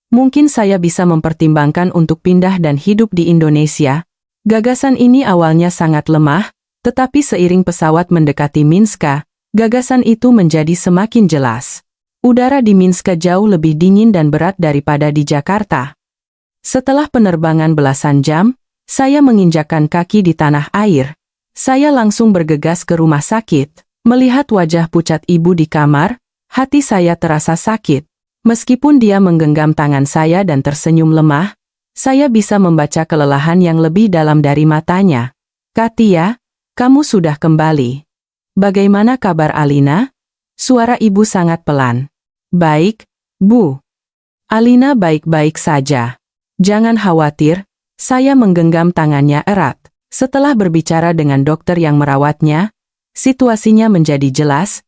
[SPEAKER 1] Mungkin saya bisa mempertimbangkan untuk pindah dan hidup di Indonesia. Gagasan ini awalnya sangat lemah, tetapi seiring pesawat mendekati Minsk, gagasan itu menjadi semakin jelas. Udara di Minsk jauh lebih dingin dan berat daripada di Jakarta. Setelah penerbangan belasan jam, saya menginjakkan kaki di tanah air. Saya langsung bergegas ke rumah sakit. Melihat wajah pucat ibu di kamar, hati saya terasa sakit. Meskipun dia menggenggam tangan saya dan tersenyum lemah, saya bisa membaca kelelahan yang lebih dalam dari matanya. Katia, kamu sudah kembali. Bagaimana kabar Alina? Suara ibu sangat pelan. Baik, Bu. Alina baik-baik saja. Jangan khawatir, saya menggenggam tangannya erat. Setelah berbicara dengan dokter yang merawatnya, situasinya menjadi jelas.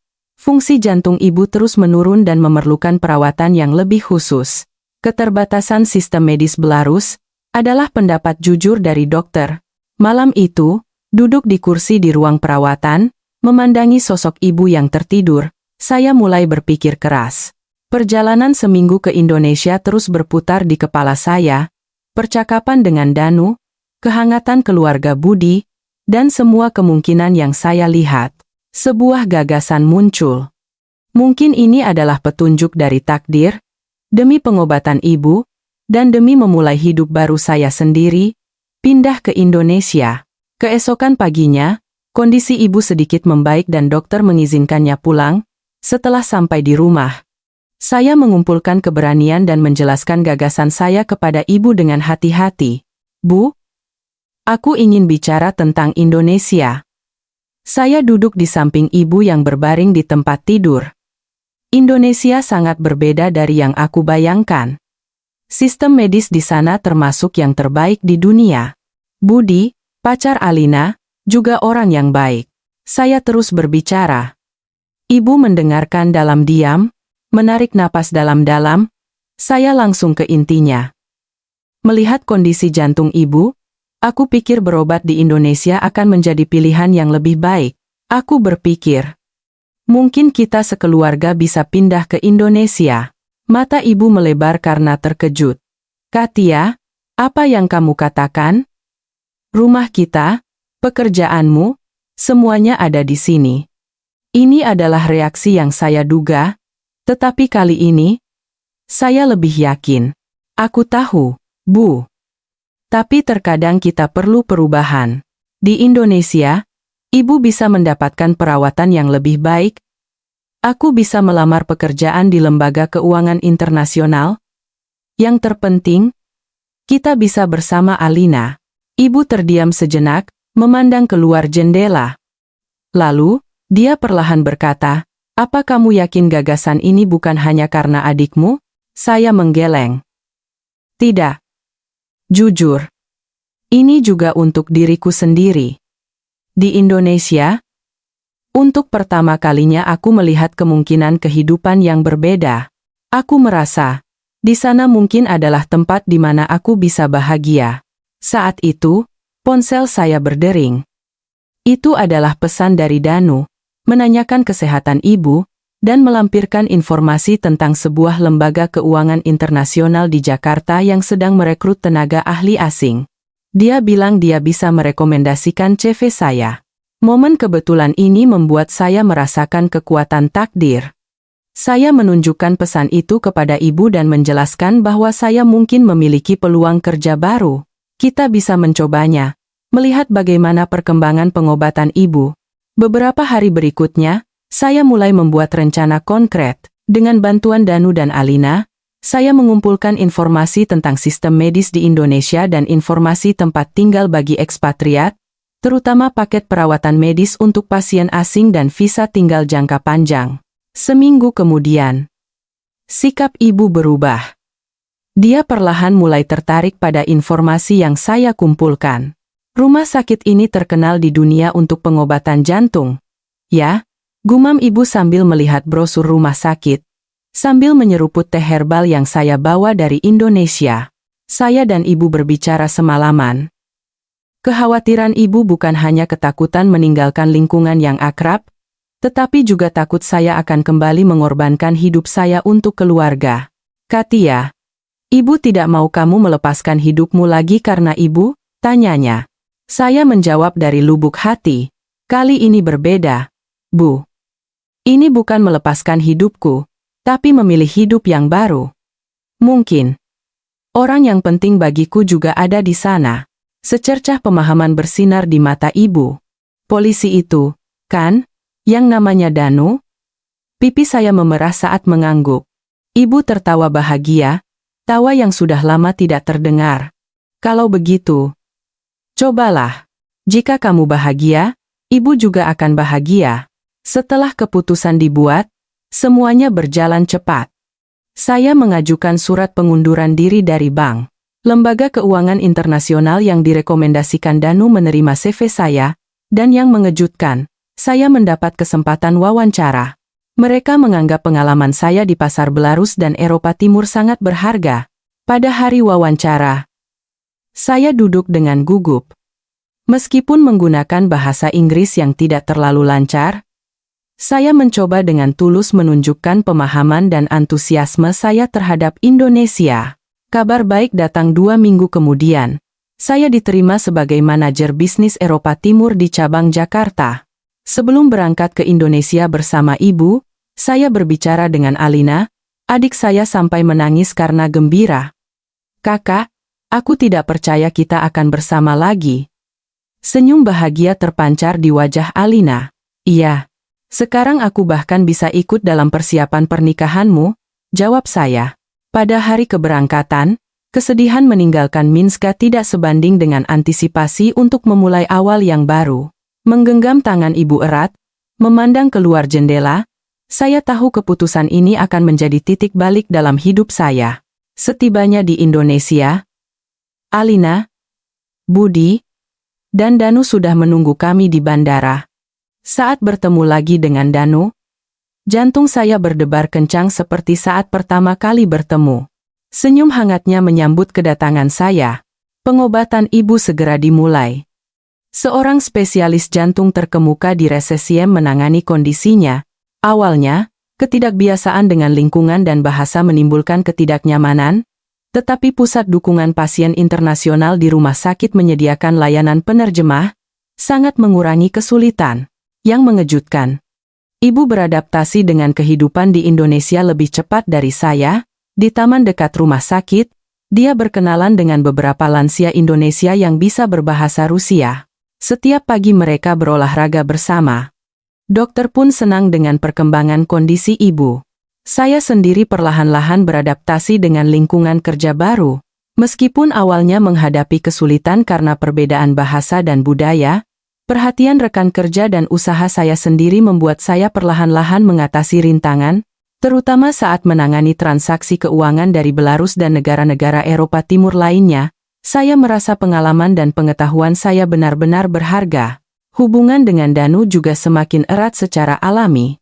[SPEAKER 1] Fungsi jantung ibu terus menurun dan memerlukan perawatan yang lebih khusus. Keterbatasan sistem medis Belarus adalah pendapat jujur dari dokter. Malam itu, duduk di kursi di ruang perawatan, memandangi sosok ibu yang tertidur, saya mulai berpikir keras. Perjalanan seminggu ke Indonesia terus berputar di kepala saya, percakapan dengan Danu, kehangatan keluarga Budi, dan semua kemungkinan yang saya lihat. Sebuah gagasan muncul. Mungkin ini adalah petunjuk dari takdir, demi pengobatan ibu, dan demi memulai hidup baru saya sendiri, pindah ke Indonesia. Keesokan paginya, kondisi ibu sedikit membaik dan dokter mengizinkannya pulang. Setelah sampai di rumah, saya mengumpulkan keberanian dan menjelaskan gagasan saya kepada ibu dengan hati-hati. Bu, aku ingin bicara tentang Indonesia. Saya duduk di samping ibu yang berbaring di tempat tidur. Indonesia sangat berbeda dari yang aku bayangkan. Sistem medis di sana termasuk yang terbaik di dunia. Budi, pacar Alina, juga orang yang baik. Saya terus berbicara. Ibu mendengarkan dalam diam, menarik napas dalam-dalam. Saya langsung ke intinya. Melihat kondisi jantung ibu, aku pikir berobat di Indonesia akan menjadi pilihan yang lebih baik. Aku berpikir, mungkin kita sekeluarga bisa pindah ke Indonesia. Mata ibu melebar karena terkejut. Katia, apa yang kamu katakan? Rumah kita, pekerjaanmu, semuanya ada di sini. Ini adalah reaksi yang saya duga, tetapi kali ini, saya lebih yakin. Aku tahu, Bu. Tapi terkadang kita perlu perubahan. Di Indonesia, ibu bisa mendapatkan perawatan yang lebih baik. Aku bisa melamar pekerjaan di lembaga keuangan internasional. Yang terpenting, kita bisa bersama Alina. Ibu terdiam sejenak, memandang keluar jendela. Lalu, dia perlahan berkata, apa kamu yakin gagasan ini bukan hanya karena adikmu? Saya menggeleng. Tidak. Jujur. Ini juga untuk diriku sendiri. Di Indonesia, untuk pertama kalinya aku melihat kemungkinan kehidupan yang berbeda. Aku merasa, di sana mungkin adalah tempat di mana aku bisa bahagia. Saat itu, ponsel saya berdering. Itu adalah pesan dari Danu, menanyakan kesehatan ibu, dan melampirkan informasi tentang sebuah lembaga keuangan internasional di Jakarta yang sedang merekrut tenaga ahli asing. Dia bilang dia bisa merekomendasikan CV saya. Momen kebetulan ini membuat saya merasakan kekuatan takdir. Saya menunjukkan pesan itu kepada ibu dan menjelaskan bahwa saya mungkin memiliki peluang kerja baru. Kita bisa mencobanya. Melihat bagaimana perkembangan pengobatan ibu. Beberapa hari berikutnya, saya mulai membuat rencana konkret. Dengan bantuan Danu dan Alina, saya mengumpulkan informasi tentang sistem medis di Indonesia dan informasi tempat tinggal bagi ekspatriat, terutama paket perawatan medis untuk pasien asing dan visa tinggal jangka panjang. Seminggu kemudian, sikap ibu berubah. Dia perlahan mulai tertarik pada informasi yang saya kumpulkan. Rumah sakit ini terkenal di dunia untuk pengobatan jantung. Ya, gumam ibu sambil melihat brosur rumah sakit, sambil menyeruput teh herbal yang saya bawa dari Indonesia. Saya dan ibu berbicara semalaman. Kekhawatiran ibu bukan hanya ketakutan meninggalkan lingkungan yang akrab, tetapi juga takut saya akan kembali mengorbankan hidup saya untuk keluarga. Katia, ibu tidak mau kamu melepaskan hidupmu lagi karena ibu? Tanyanya. Saya menjawab dari lubuk hati, kali ini berbeda, Bu. Ini bukan melepaskan hidupku, tapi memilih hidup yang baru. Mungkin. Orang yang penting bagiku juga ada di sana. Secercah pemahaman bersinar di mata ibu. Polisi itu, kan? Yang namanya Danu? Pipi saya memerah saat mengangguk. Ibu tertawa bahagia, tawa yang sudah lama tidak terdengar. Kalau begitu, cobalah. Jika kamu bahagia, ibu juga akan bahagia. Setelah keputusan dibuat, semuanya berjalan cepat. Saya mengajukan surat pengunduran diri dari bank. Lembaga keuangan internasional yang direkomendasikan Danu menerima CV saya, dan yang mengejutkan, saya mendapat kesempatan wawancara. Mereka menganggap pengalaman saya di pasar Belarus dan Eropa Timur sangat berharga. Pada hari wawancara, saya duduk dengan gugup. Meskipun menggunakan bahasa Inggris yang tidak terlalu lancar, saya mencoba dengan tulus menunjukkan pemahaman dan antusiasme saya terhadap Indonesia. Kabar baik datang 2 minggu kemudian. Saya diterima sebagai manajer bisnis Eropa Timur di cabang Jakarta. Sebelum berangkat ke Indonesia bersama ibu, saya berbicara dengan Alina, adik saya sampai menangis karena gembira. Kakak, aku tidak percaya kita akan bersama lagi. Senyum bahagia terpancar di wajah Alina. Iya. Sekarang aku bahkan bisa ikut dalam persiapan pernikahanmu, jawab saya. Pada hari keberangkatan, kesedihan meninggalkan Minska tidak sebanding dengan antisipasi untuk memulai awal yang baru. Menggenggam tangan ibu erat, memandang keluar jendela, saya tahu keputusan ini akan menjadi titik balik dalam hidup saya. Setibanya di Indonesia, Alina, Budi, dan Danu sudah menunggu kami di bandara. Saat bertemu lagi dengan Danu, jantung saya berdebar kencang seperti saat pertama kali bertemu. Senyum hangatnya menyambut kedatangan saya. Pengobatan ibu segera dimulai. Seorang spesialis jantung terkemuka di RSCM menangani kondisinya. Awalnya, ketidakbiasaan dengan lingkungan dan bahasa menimbulkan ketidaknyamanan, tetapi pusat dukungan pasien internasional di rumah sakit menyediakan layanan penerjemah, sangat mengurangi kesulitan. Yang mengejutkan, ibu beradaptasi dengan kehidupan di Indonesia lebih cepat dari saya. Di taman dekat rumah sakit, dia berkenalan dengan beberapa lansia Indonesia yang bisa berbahasa Rusia. Setiap pagi mereka berolahraga bersama. Dokter pun senang dengan perkembangan kondisi ibu. Saya sendiri perlahan-lahan beradaptasi dengan lingkungan kerja baru. Meskipun awalnya menghadapi kesulitan karena perbedaan bahasa dan budaya, perhatian rekan kerja dan usaha saya sendiri membuat saya perlahan-lahan mengatasi rintangan, terutama saat menangani transaksi keuangan dari Belarus dan negara-negara Eropa Timur lainnya. Saya merasa pengalaman dan pengetahuan saya benar-benar berharga. Hubungan dengan Danu juga semakin erat secara alami.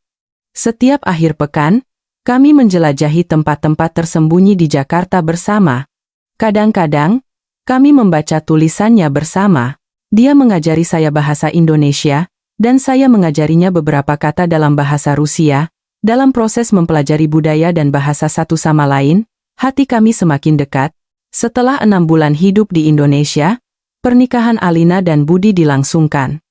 [SPEAKER 1] Setiap akhir pekan, kami menjelajahi tempat-tempat tersembunyi di Jakarta bersama. Kadang-kadang, Kami membaca tulisannya bersama. Dia mengajari saya bahasa Indonesia, dan saya mengajarinya beberapa kata dalam bahasa Rusia. Dalam proses mempelajari budaya dan bahasa satu sama lain, hati kami semakin dekat. Setelah 6 bulan hidup di Indonesia, pernikahan Alina dan Budi dilangsungkan.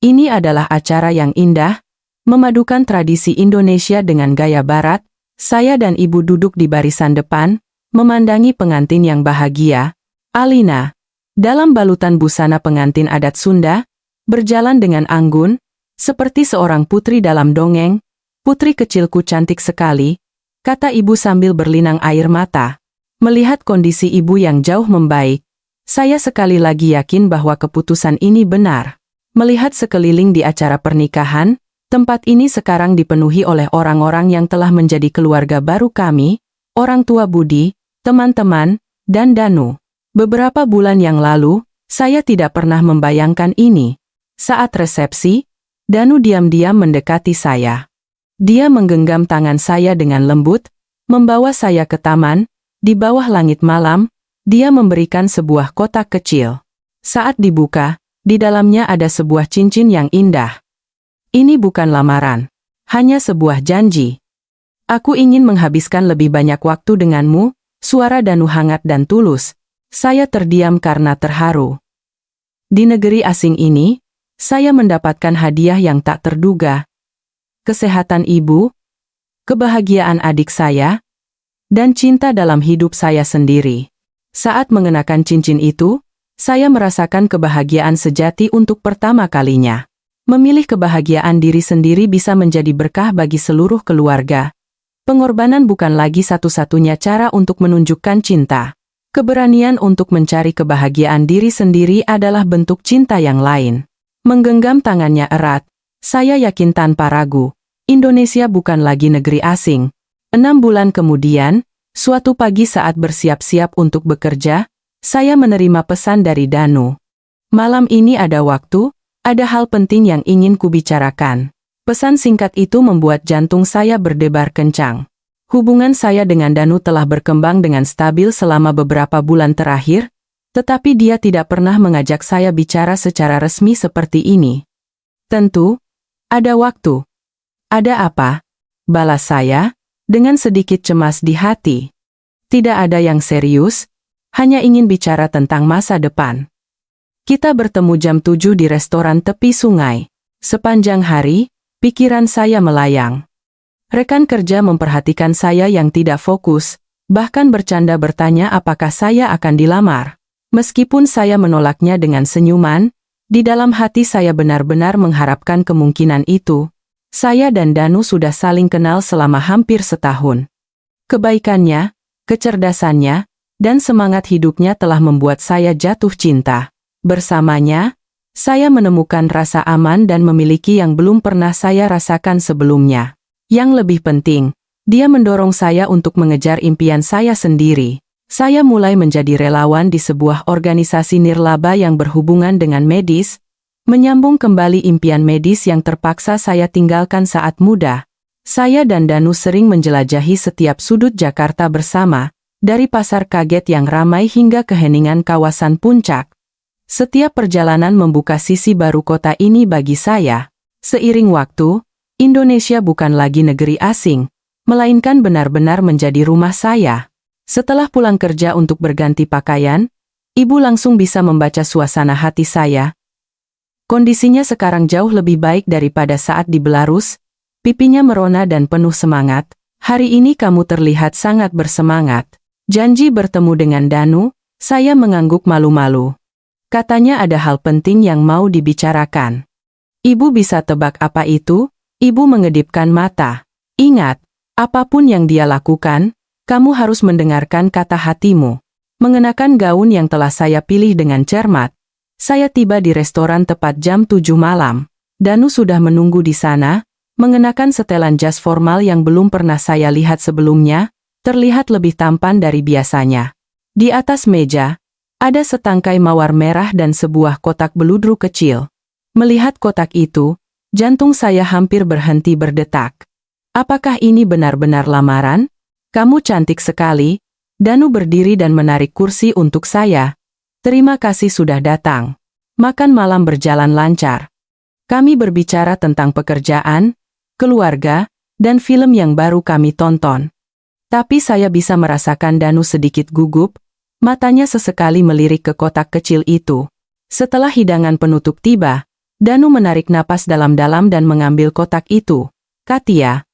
[SPEAKER 1] Ini adalah acara yang indah, memadukan tradisi Indonesia dengan gaya Barat. Saya dan ibu duduk di barisan depan, memandangi pengantin yang bahagia. Alina, dalam balutan busana pengantin adat Sunda, berjalan dengan anggun, seperti seorang putri dalam dongeng. Putri kecilku cantik sekali, kata ibu sambil berlinang air mata. Melihat kondisi ibu yang jauh membaik, saya sekali lagi yakin bahwa keputusan ini benar. Melihat sekeliling di acara pernikahan, tempat ini sekarang dipenuhi oleh orang-orang yang telah menjadi keluarga baru kami, orang tua Budi, teman-teman, dan Danu. Beberapa bulan yang lalu, saya tidak pernah membayangkan ini. Saat resepsi, Danu diam-diam mendekati saya. Dia menggenggam tangan saya dengan lembut, membawa saya ke taman. Di bawah langit malam, dia memberikan sebuah kotak kecil. Saat dibuka, di dalamnya ada sebuah cincin yang indah. Ini bukan lamaran, hanya sebuah janji. Aku ingin menghabiskan lebih banyak waktu denganmu, suara Danu hangat dan tulus. Saya terdiam karena terharu. Di negeri asing ini, saya mendapatkan hadiah yang tak terduga. Kesehatan ibu, kebahagiaan adik saya, dan cinta dalam hidup saya sendiri. Saat mengenakan cincin itu, saya merasakan kebahagiaan sejati untuk pertama kalinya. Memilih kebahagiaan diri sendiri bisa menjadi berkah bagi seluruh keluarga. Pengorbanan bukan lagi satu-satunya cara untuk menunjukkan cinta. Keberanian untuk mencari kebahagiaan diri sendiri adalah bentuk cinta yang lain. Menggenggam tangannya erat, saya yakin tanpa ragu, Indonesia bukan lagi negeri asing. 6 bulan kemudian, suatu pagi saat bersiap-siap untuk bekerja, saya menerima pesan dari Danu. Malam ini ada waktu, ada hal penting yang ingin kubicarakan. Pesan singkat itu membuat jantung saya berdebar kencang. Hubungan saya dengan Danu telah berkembang dengan stabil selama beberapa bulan terakhir, tetapi dia tidak pernah mengajak saya bicara secara resmi seperti ini. Tentu, ada waktu. Ada apa? Balas saya, dengan sedikit cemas di hati. Tidak ada yang serius, hanya ingin bicara tentang masa depan. Kita bertemu jam 7 di restoran tepi sungai. Sepanjang hari, pikiran saya melayang. Rekan kerja memperhatikan saya yang tidak fokus, bahkan bercanda bertanya apakah saya akan dilamar. Meskipun saya menolaknya dengan senyuman, di dalam hati saya benar-benar mengharapkan kemungkinan itu. Saya dan Danu sudah saling kenal selama hampir setahun. Kebaikannya, kecerdasannya, dan semangat hidupnya telah membuat saya jatuh cinta. Bersamanya, saya menemukan rasa aman dan memiliki yang belum pernah saya rasakan sebelumnya. Yang lebih penting, dia mendorong saya untuk mengejar impian saya sendiri. Saya mulai menjadi relawan di sebuah organisasi nirlaba yang berhubungan dengan medis, menyambung kembali impian medis yang terpaksa saya tinggalkan saat muda. Saya dan Danu sering menjelajahi setiap sudut Jakarta bersama, dari pasar kaget yang ramai hingga keheningan kawasan puncak. Setiap perjalanan membuka sisi baru kota ini bagi saya. Seiring waktu, Indonesia bukan lagi negeri asing, melainkan benar-benar menjadi rumah saya. Setelah pulang kerja untuk berganti pakaian, ibu langsung bisa membaca suasana hati saya. Kondisinya sekarang jauh lebih baik daripada saat di Belarus, pipinya merona dan penuh semangat. Hari ini kamu terlihat sangat bersemangat. Janji bertemu dengan Danu, saya mengangguk malu-malu. Katanya ada hal penting yang mau dibicarakan. Ibu bisa tebak apa itu? Ibu mengedipkan mata. Ingat, apapun yang dia lakukan, kamu harus mendengarkan kata hatimu. Mengenakan gaun yang telah saya pilih dengan cermat, saya tiba di restoran tepat jam 7 malam. Danu sudah menunggu di sana, mengenakan setelan jas formal yang belum pernah saya lihat sebelumnya, terlihat lebih tampan dari biasanya. Di atas meja, ada setangkai mawar merah dan sebuah kotak beludru kecil. Melihat kotak itu, jantung saya hampir berhenti berdetak. Apakah ini benar-benar lamaran? Kamu cantik sekali. Danu berdiri dan menarik kursi untuk saya. Terima kasih sudah datang. Makan malam berjalan lancar. Kami berbicara tentang pekerjaan, keluarga, dan film yang baru kami tonton. Tapi saya bisa merasakan Danu sedikit gugup, matanya sesekali melirik ke kotak kecil itu. Setelah hidangan penutup tiba, Danu menarik napas dalam-dalam dan mengambil kotak itu. Katia,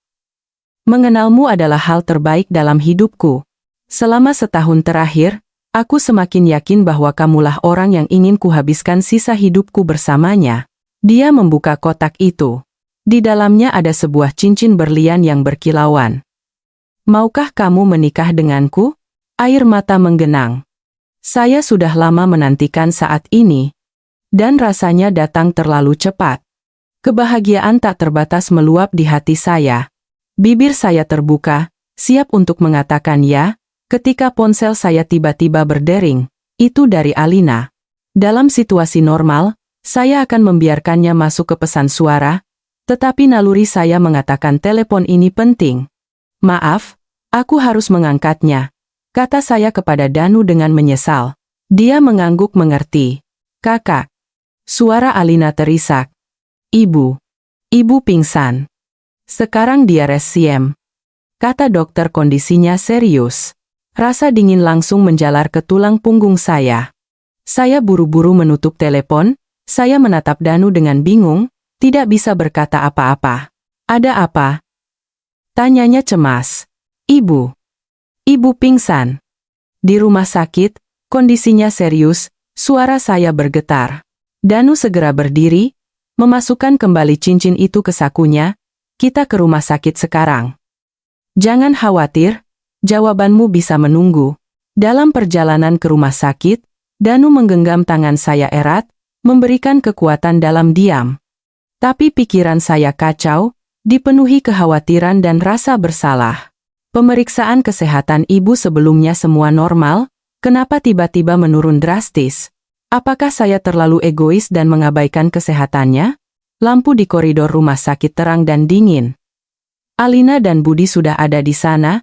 [SPEAKER 1] mengenalmu adalah hal terbaik dalam hidupku. Selama setahun terakhir, aku semakin yakin bahwa kamulah orang yang ingin kuhabiskan sisa hidupku bersamanya. Dia membuka kotak itu. Di dalamnya ada sebuah cincin berlian yang berkilauan. Maukah kamu menikah denganku? Air mata menggenang. Saya sudah lama menantikan saat ini. Dan rasanya datang terlalu cepat. Kebahagiaan tak terbatas meluap di hati saya. Bibir saya terbuka, siap untuk mengatakan ya, ketika ponsel saya tiba-tiba berdering. Itu dari Alina. Dalam situasi normal, saya akan membiarkannya masuk ke pesan suara, tetapi naluri saya mengatakan telepon ini penting. Maaf, aku harus mengangkatnya, kata saya kepada Danu dengan menyesal. Dia mengangguk mengerti. Kakak. Suara Alina terisak. Ibu. Ibu pingsan. Sekarang dia resiem. Kata dokter kondisinya serius. Rasa dingin langsung menjalar ke tulang punggung saya. Saya buru-buru menutup telepon, saya menatap Danu dengan bingung, tidak bisa berkata apa-apa. Ada apa? Tanyanya cemas. Ibu. Ibu pingsan. Di rumah sakit, kondisinya serius, suara saya bergetar. Danu segera berdiri, memasukkan kembali cincin itu ke sakunya. Kita ke rumah sakit sekarang. Jangan khawatir, jawabanmu bisa menunggu. Dalam perjalanan ke rumah sakit, Danu menggenggam tangan saya erat, memberikan kekuatan dalam diam. Tapi pikiran saya kacau, dipenuhi kekhawatiran dan rasa bersalah. Pemeriksaan kesehatan ibu sebelumnya semua normal, kenapa tiba-tiba menurun drastis? Apakah saya terlalu egois dan mengabaikan kesehatannya? Lampu di koridor rumah sakit terang dan dingin. Alina dan Budi sudah ada di sana.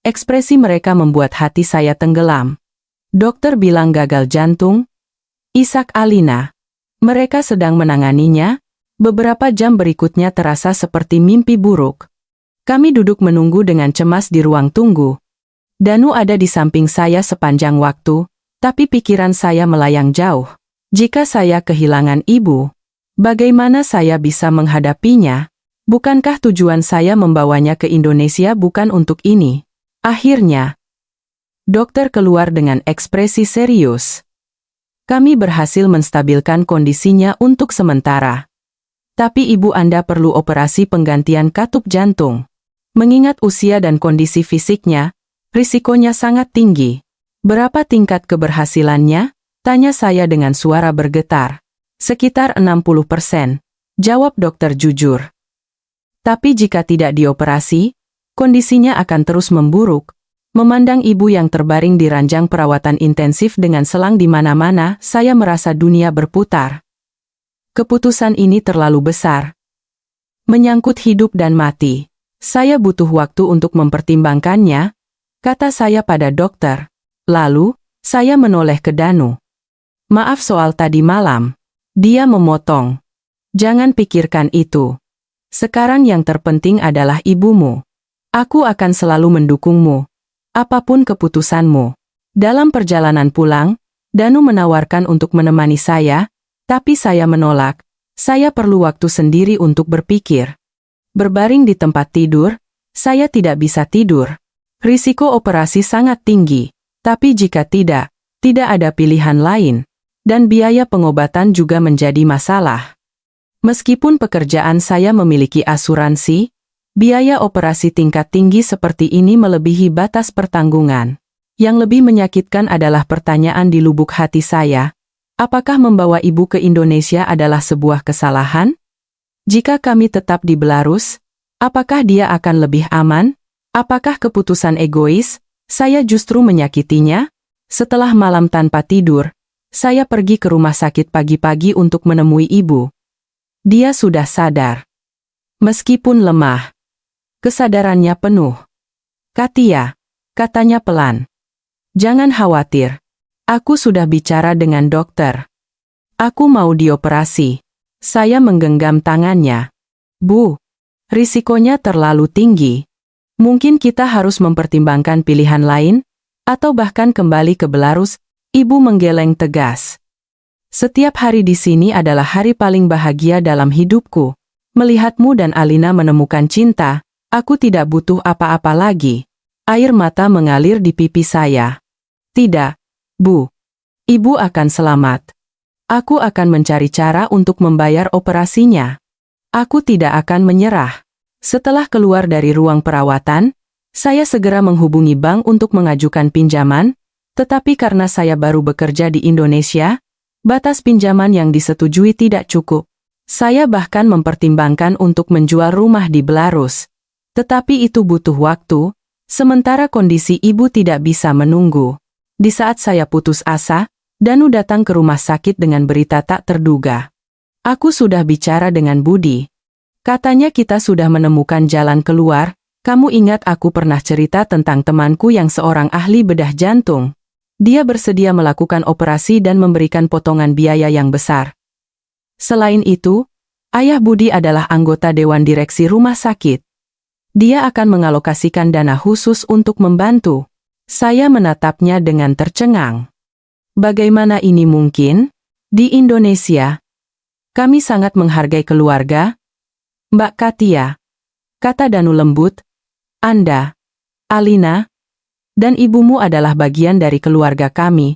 [SPEAKER 1] Ekspresi mereka membuat hati saya tenggelam. Dokter bilang gagal jantung. Isak Alina. Mereka sedang menanganinya. Beberapa jam berikutnya terasa seperti mimpi buruk. Kami duduk menunggu dengan cemas di ruang tunggu. Danu ada di samping saya sepanjang waktu. Tapi pikiran saya melayang jauh. Jika saya kehilangan ibu, bagaimana saya bisa menghadapinya? Bukankah tujuan saya membawanya ke Indonesia bukan untuk ini? Akhirnya, dokter keluar dengan ekspresi serius. Kami berhasil menstabilkan kondisinya untuk sementara. Tapi ibu Anda perlu operasi penggantian katup jantung. Mengingat usia dan kondisi fisiknya, risikonya sangat tinggi. Berapa tingkat keberhasilannya? Tanya saya dengan suara bergetar. Sekitar 60%, jawab dokter jujur. Tapi jika tidak dioperasi, kondisinya akan terus memburuk. Memandang ibu yang terbaring di ranjang perawatan intensif dengan selang di mana-mana, saya merasa dunia berputar. Keputusan ini terlalu besar. Menyangkut hidup dan mati. Saya butuh waktu untuk mempertimbangkannya, kata saya pada dokter. Lalu, saya menoleh ke Danu. Maaf soal tadi malam. Dia memotong. Jangan pikirkan itu. Sekarang yang terpenting adalah ibumu. Aku akan selalu mendukungmu. Apapun keputusanmu. Dalam perjalanan pulang, Danu menawarkan untuk menemani saya, tapi saya menolak. Saya perlu waktu sendiri untuk berpikir. Berbaring di tempat tidur, saya tidak bisa tidur. Risiko operasi sangat tinggi. Tapi jika tidak ada pilihan lain, dan biaya pengobatan juga menjadi masalah. Meskipun pekerjaan saya memiliki asuransi, biaya operasi tingkat tinggi seperti ini melebihi batas pertanggungan. Yang lebih menyakitkan adalah pertanyaan di lubuk hati saya, apakah membawa ibu ke Indonesia adalah sebuah kesalahan? Jika kami tetap di Belarus, apakah dia akan lebih aman? Apakah keputusan egois? Saya justru menyakitinya. Setelah malam tanpa tidur, saya pergi ke rumah sakit pagi-pagi untuk menemui ibu. Dia sudah sadar. Meskipun lemah, kesadarannya penuh. Katia, katanya pelan. Jangan khawatir. Aku sudah bicara dengan dokter. Aku mau dioperasi. Saya menggenggam tangannya. Bu, risikonya terlalu tinggi. Mungkin kita harus mempertimbangkan pilihan lain, atau bahkan kembali ke Belarus, ibu menggeleng tegas. Setiap hari di sini adalah hari paling bahagia dalam hidupku. Melihatmu dan Alina menemukan cinta, aku tidak butuh apa-apa lagi. Air mata mengalir di pipi saya. Tidak, Bu. Ibu akan selamat. Aku akan mencari cara untuk membayar operasinya. Aku tidak akan menyerah. Setelah keluar dari ruang perawatan, saya segera menghubungi bank untuk mengajukan pinjaman, tetapi karena saya baru bekerja di Indonesia, batas pinjaman yang disetujui tidak cukup. Saya bahkan mempertimbangkan untuk menjual rumah di Belarus. Tetapi itu butuh waktu, sementara kondisi ibu tidak bisa menunggu. Di saat saya putus asa, Danu datang ke rumah sakit dengan berita tak terduga. Aku sudah bicara dengan Budi. Katanya kita sudah menemukan jalan keluar. Kamu ingat aku pernah cerita tentang temanku yang seorang ahli bedah jantung. Dia bersedia melakukan operasi dan memberikan potongan biaya yang besar. Selain itu, ayah Budi adalah anggota dewan direksi rumah sakit. Dia akan mengalokasikan dana khusus untuk membantu. Saya menatapnya dengan tercengang. Bagaimana ini mungkin? Di Indonesia, kami sangat menghargai keluarga. Mbak Katia, kata Danu lembut, Anda, Alina, dan ibumu adalah bagian dari keluarga kami.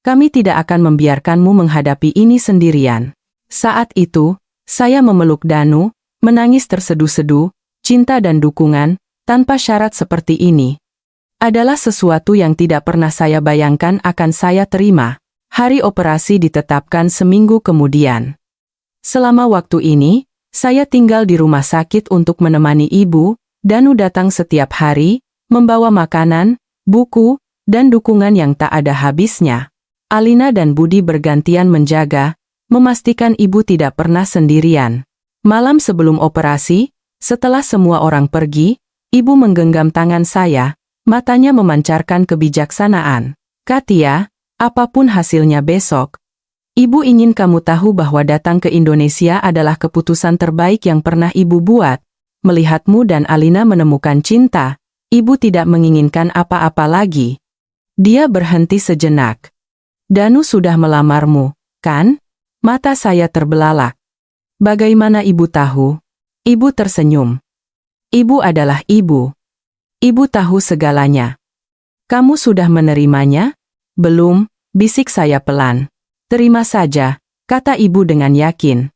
[SPEAKER 1] Kami tidak akan membiarkanmu menghadapi ini sendirian. Saat itu, saya memeluk Danu, menangis terseduh-seduh, cinta dan dukungan, tanpa syarat seperti ini. Adalah sesuatu yang tidak pernah saya bayangkan akan saya terima. Hari operasi ditetapkan seminggu kemudian. Selama waktu ini, saya tinggal di rumah sakit untuk menemani ibu. Danu datang setiap hari, membawa makanan, buku, dan dukungan yang tak ada habisnya. Alina dan Budi bergantian menjaga, memastikan ibu tidak pernah sendirian. Malam sebelum operasi, setelah semua orang pergi, ibu menggenggam tangan saya. Matanya memancarkan kebijaksanaan. Katia, apapun hasilnya besok, ibu ingin kamu tahu bahwa datang ke Indonesia adalah keputusan terbaik yang pernah ibu buat. Melihatmu dan Alina menemukan cinta, ibu tidak menginginkan apa-apa lagi. Dia berhenti sejenak. Danu sudah melamarmu, kan? Mata saya terbelalak. Bagaimana ibu tahu? Ibu tersenyum. Ibu adalah ibu. Ibu tahu segalanya. Kamu sudah menerimanya? Belum, bisik saya pelan. Terima saja, kata ibu dengan yakin.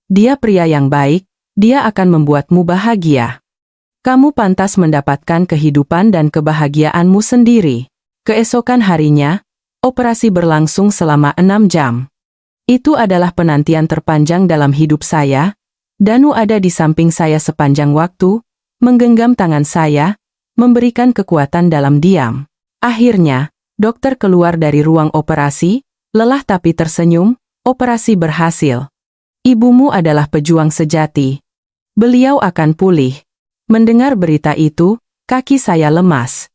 [SPEAKER 1] Dia pria yang baik, dia akan membuatmu bahagia. Kamu pantas mendapatkan kehidupan dan kebahagiaanmu sendiri. Keesokan harinya, operasi berlangsung selama 6 jam. Itu adalah penantian terpanjang dalam hidup saya. Danu ada di samping saya sepanjang waktu, menggenggam tangan saya, memberikan kekuatan dalam diam. Akhirnya, dokter keluar dari ruang operasi, lelah tapi tersenyum, operasi berhasil. Ibumu adalah pejuang sejati. Beliau akan pulih. Mendengar berita itu, kaki saya lemas.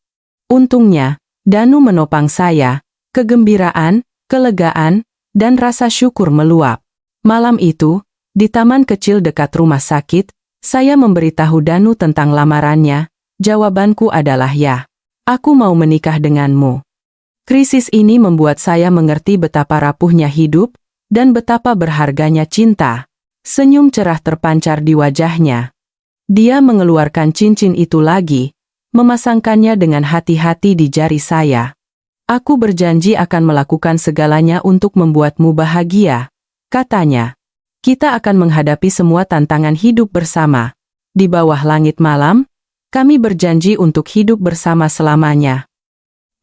[SPEAKER 1] Untungnya, Danu menopang saya, kegembiraan, kelegaan, dan rasa syukur meluap. Malam itu, di taman kecil dekat rumah sakit, saya memberitahu Danu tentang lamarannya. Jawabanku adalah ya. Aku mau menikah denganmu. Krisis ini membuat saya mengerti betapa rapuhnya hidup, dan betapa berharganya cinta. Senyum cerah terpancar di wajahnya. Dia mengeluarkan cincin itu lagi, memasangkannya dengan hati-hati di jari saya. Aku berjanji akan melakukan segalanya untuk membuatmu bahagia, katanya. Kita akan menghadapi semua tantangan hidup bersama. Di bawah langit malam, kami berjanji untuk hidup bersama selamanya.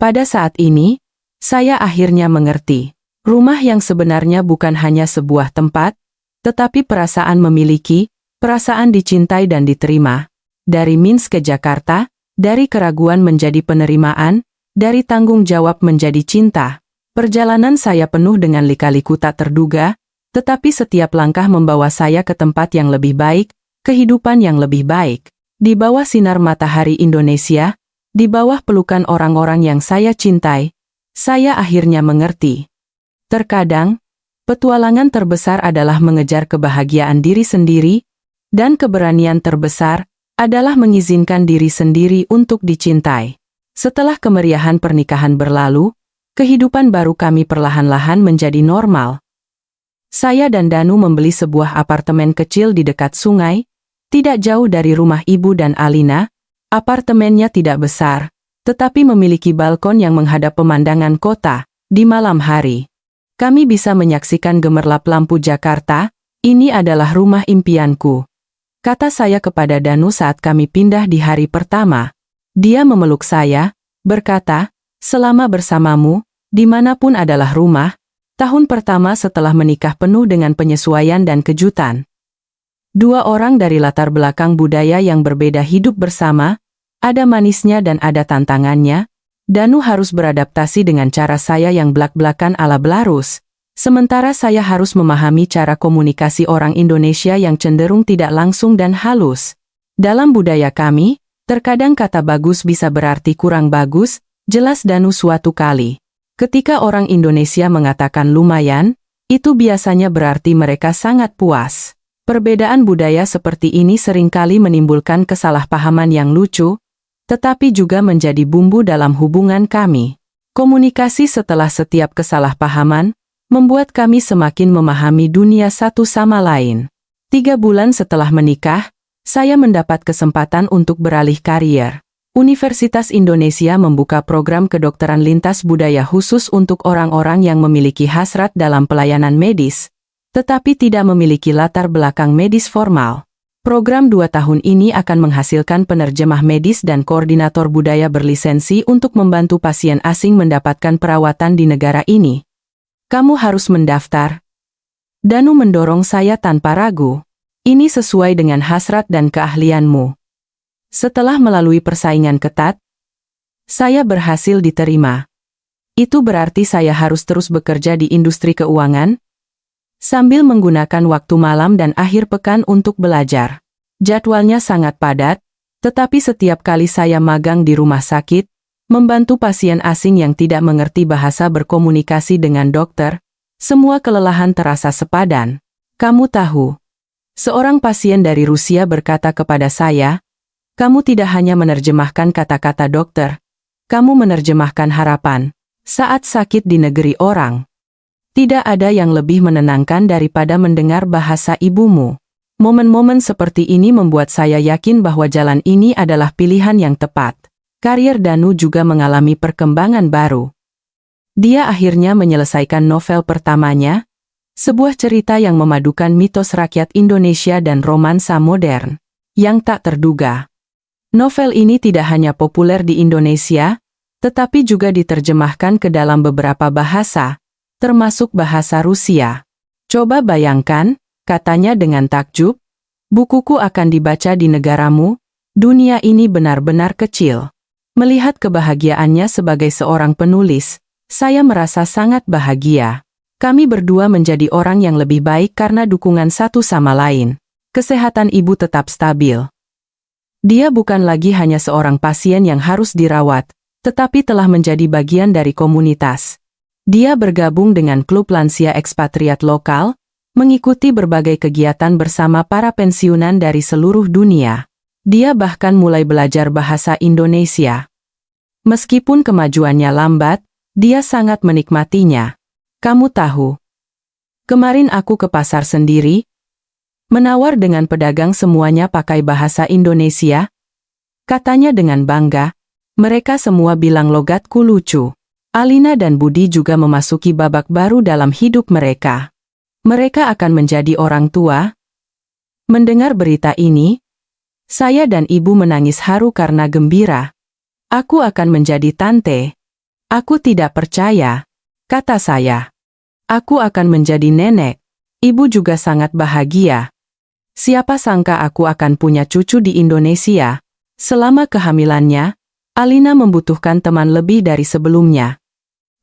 [SPEAKER 1] Pada saat ini, saya akhirnya mengerti. Rumah yang sebenarnya bukan hanya sebuah tempat, tetapi perasaan memiliki, perasaan dicintai dan diterima. Dari Minsk ke Jakarta, dari keraguan menjadi penerimaan, dari tanggung jawab menjadi cinta. Perjalanan saya penuh dengan lika-liku tak terduga, tetapi setiap langkah membawa saya ke tempat yang lebih baik, kehidupan yang lebih baik. Di bawah sinar matahari Indonesia, di bawah pelukan orang-orang yang saya cintai, Saya akhirnya mengerti. Terkadang, petualangan terbesar adalah mengejar kebahagiaan diri sendiri, dan keberanian terbesar adalah mengizinkan diri sendiri untuk dicintai. Setelah kemeriahan pernikahan berlalu, kehidupan baru kami perlahan-lahan menjadi normal. Saya dan Danu membeli sebuah apartemen kecil di dekat sungai, tidak jauh dari rumah ibu dan Alina. Apartemennya tidak besar, tetapi memiliki balkon yang menghadap pemandangan kota. Di malam hari, kami bisa menyaksikan gemerlap lampu Jakarta. Ini adalah rumah impianku, kata saya kepada Danu saat kami pindah di hari pertama. Dia memeluk saya, berkata, selama bersamamu, dimanapun adalah rumah. Tahun pertama setelah menikah penuh dengan penyesuaian dan kejutan. Dua orang dari latar belakang budaya yang berbeda hidup bersama, ada manisnya dan ada tantangannya. Danu harus beradaptasi dengan cara saya yang blak-blakan ala Belarus, sementara saya harus memahami cara komunikasi orang Indonesia yang cenderung tidak langsung dan halus. Dalam budaya kami, terkadang kata bagus bisa berarti kurang bagus, jelas Danu suatu kali. Ketika orang Indonesia mengatakan lumayan, itu biasanya berarti mereka sangat puas. Perbedaan budaya seperti ini seringkali menimbulkan kesalahpahaman yang lucu, tetapi juga menjadi bumbu dalam hubungan kami. Komunikasi setelah setiap kesalahpahaman membuat kami semakin memahami dunia satu sama lain. 3 bulan setelah menikah, saya mendapat kesempatan untuk beralih karier. Universitas Indonesia membuka program kedokteran lintas budaya khusus untuk orang-orang yang memiliki hasrat dalam pelayanan medis, tetapi tidak memiliki latar belakang medis formal. Program 2 tahun ini akan menghasilkan penerjemah medis dan koordinator budaya berlisensi untuk membantu pasien asing mendapatkan perawatan di negara ini. Kamu harus mendaftar. Danu mendorong saya tanpa ragu. Ini sesuai dengan hasrat dan keahlianmu. Setelah melalui persaingan ketat, saya berhasil diterima. Itu berarti saya harus terus bekerja di industri keuangan, sambil menggunakan waktu malam dan akhir pekan untuk belajar. Jadwalnya sangat padat, tetapi setiap kali saya magang di rumah sakit, membantu pasien asing yang tidak mengerti bahasa berkomunikasi dengan dokter, semua kelelahan terasa sepadan. Kamu tahu, seorang pasien dari Rusia berkata kepada saya, kamu tidak hanya menerjemahkan kata-kata dokter, kamu menerjemahkan harapan saat sakit di negeri orang. Tidak ada yang lebih menenangkan daripada mendengar bahasa ibumu. Momen-momen seperti ini membuat saya yakin bahwa jalan ini adalah pilihan yang tepat. Karier Danu juga mengalami perkembangan baru. Dia akhirnya menyelesaikan novel pertamanya, sebuah cerita yang memadukan mitos rakyat Indonesia dan romansa modern, yang tak terduga. Novel ini tidak hanya populer di Indonesia, tetapi juga diterjemahkan ke dalam beberapa bahasa, termasuk bahasa Rusia. Coba bayangkan, katanya dengan takjub, bukuku akan dibaca di negaramu, dunia ini benar-benar kecil. Melihat kebahagiaannya sebagai seorang penulis, saya merasa sangat bahagia. Kami berdua menjadi orang yang lebih baik karena dukungan satu sama lain. Kesehatan ibu tetap stabil. Dia bukan lagi hanya seorang pasien yang harus dirawat, tetapi telah menjadi bagian dari komunitas. Dia bergabung dengan klub lansia ekspatriat lokal, mengikuti berbagai kegiatan bersama para pensiunan dari seluruh dunia. Dia bahkan mulai belajar bahasa Indonesia. Meskipun kemajuannya lambat, dia sangat menikmatinya. Kamu tahu, kemarin aku ke pasar sendiri, menawar dengan pedagang semuanya pakai bahasa Indonesia. Katanya dengan bangga, mereka semua bilang logatku lucu. Alina dan Budi juga memasuki babak baru dalam hidup mereka. Mereka akan menjadi orang tua. Mendengar berita ini, saya dan ibu menangis haru karena gembira. Aku akan menjadi tante. Aku tidak percaya, kata saya. Aku akan menjadi nenek. Ibu juga sangat bahagia. Siapa sangka aku akan punya cucu di Indonesia. Selama kehamilannya, Alina membutuhkan teman lebih dari sebelumnya.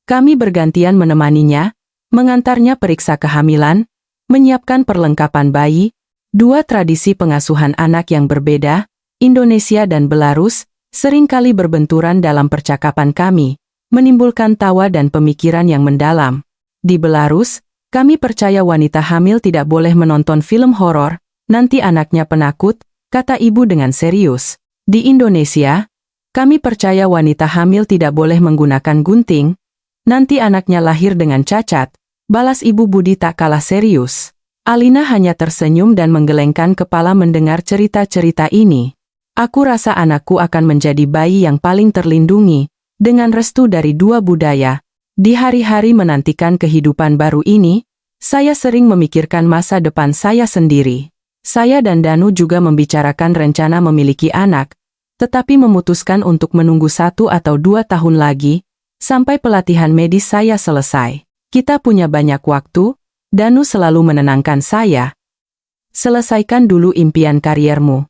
[SPEAKER 1] Kami bergantian menemaninya, mengantarnya periksa kehamilan, menyiapkan perlengkapan bayi, 2 tradisi pengasuhan anak yang berbeda, Indonesia dan Belarus, seringkali berbenturan dalam percakapan kami, menimbulkan tawa dan pemikiran yang mendalam. Di Belarus, kami percaya wanita hamil tidak boleh menonton film horor, nanti anaknya penakut, kata ibu dengan serius. Di Indonesia, kami percaya wanita hamil tidak boleh menggunakan gunting, nanti anaknya lahir dengan cacat, balas ibu Budi tak kalah serius. Alina hanya tersenyum dan menggelengkan kepala mendengar cerita-cerita ini. Aku rasa anakku akan menjadi bayi yang paling terlindungi, dengan restu dari dua budaya. Di hari-hari menantikan kehidupan baru ini, saya sering memikirkan masa depan saya sendiri. Saya dan Danu juga membicarakan rencana memiliki anak, tetapi memutuskan untuk menunggu 1 atau 2 tahun lagi, sampai pelatihan medis saya selesai. Kita punya banyak waktu, Danu selalu menenangkan saya. Selesaikan dulu impian kariermu.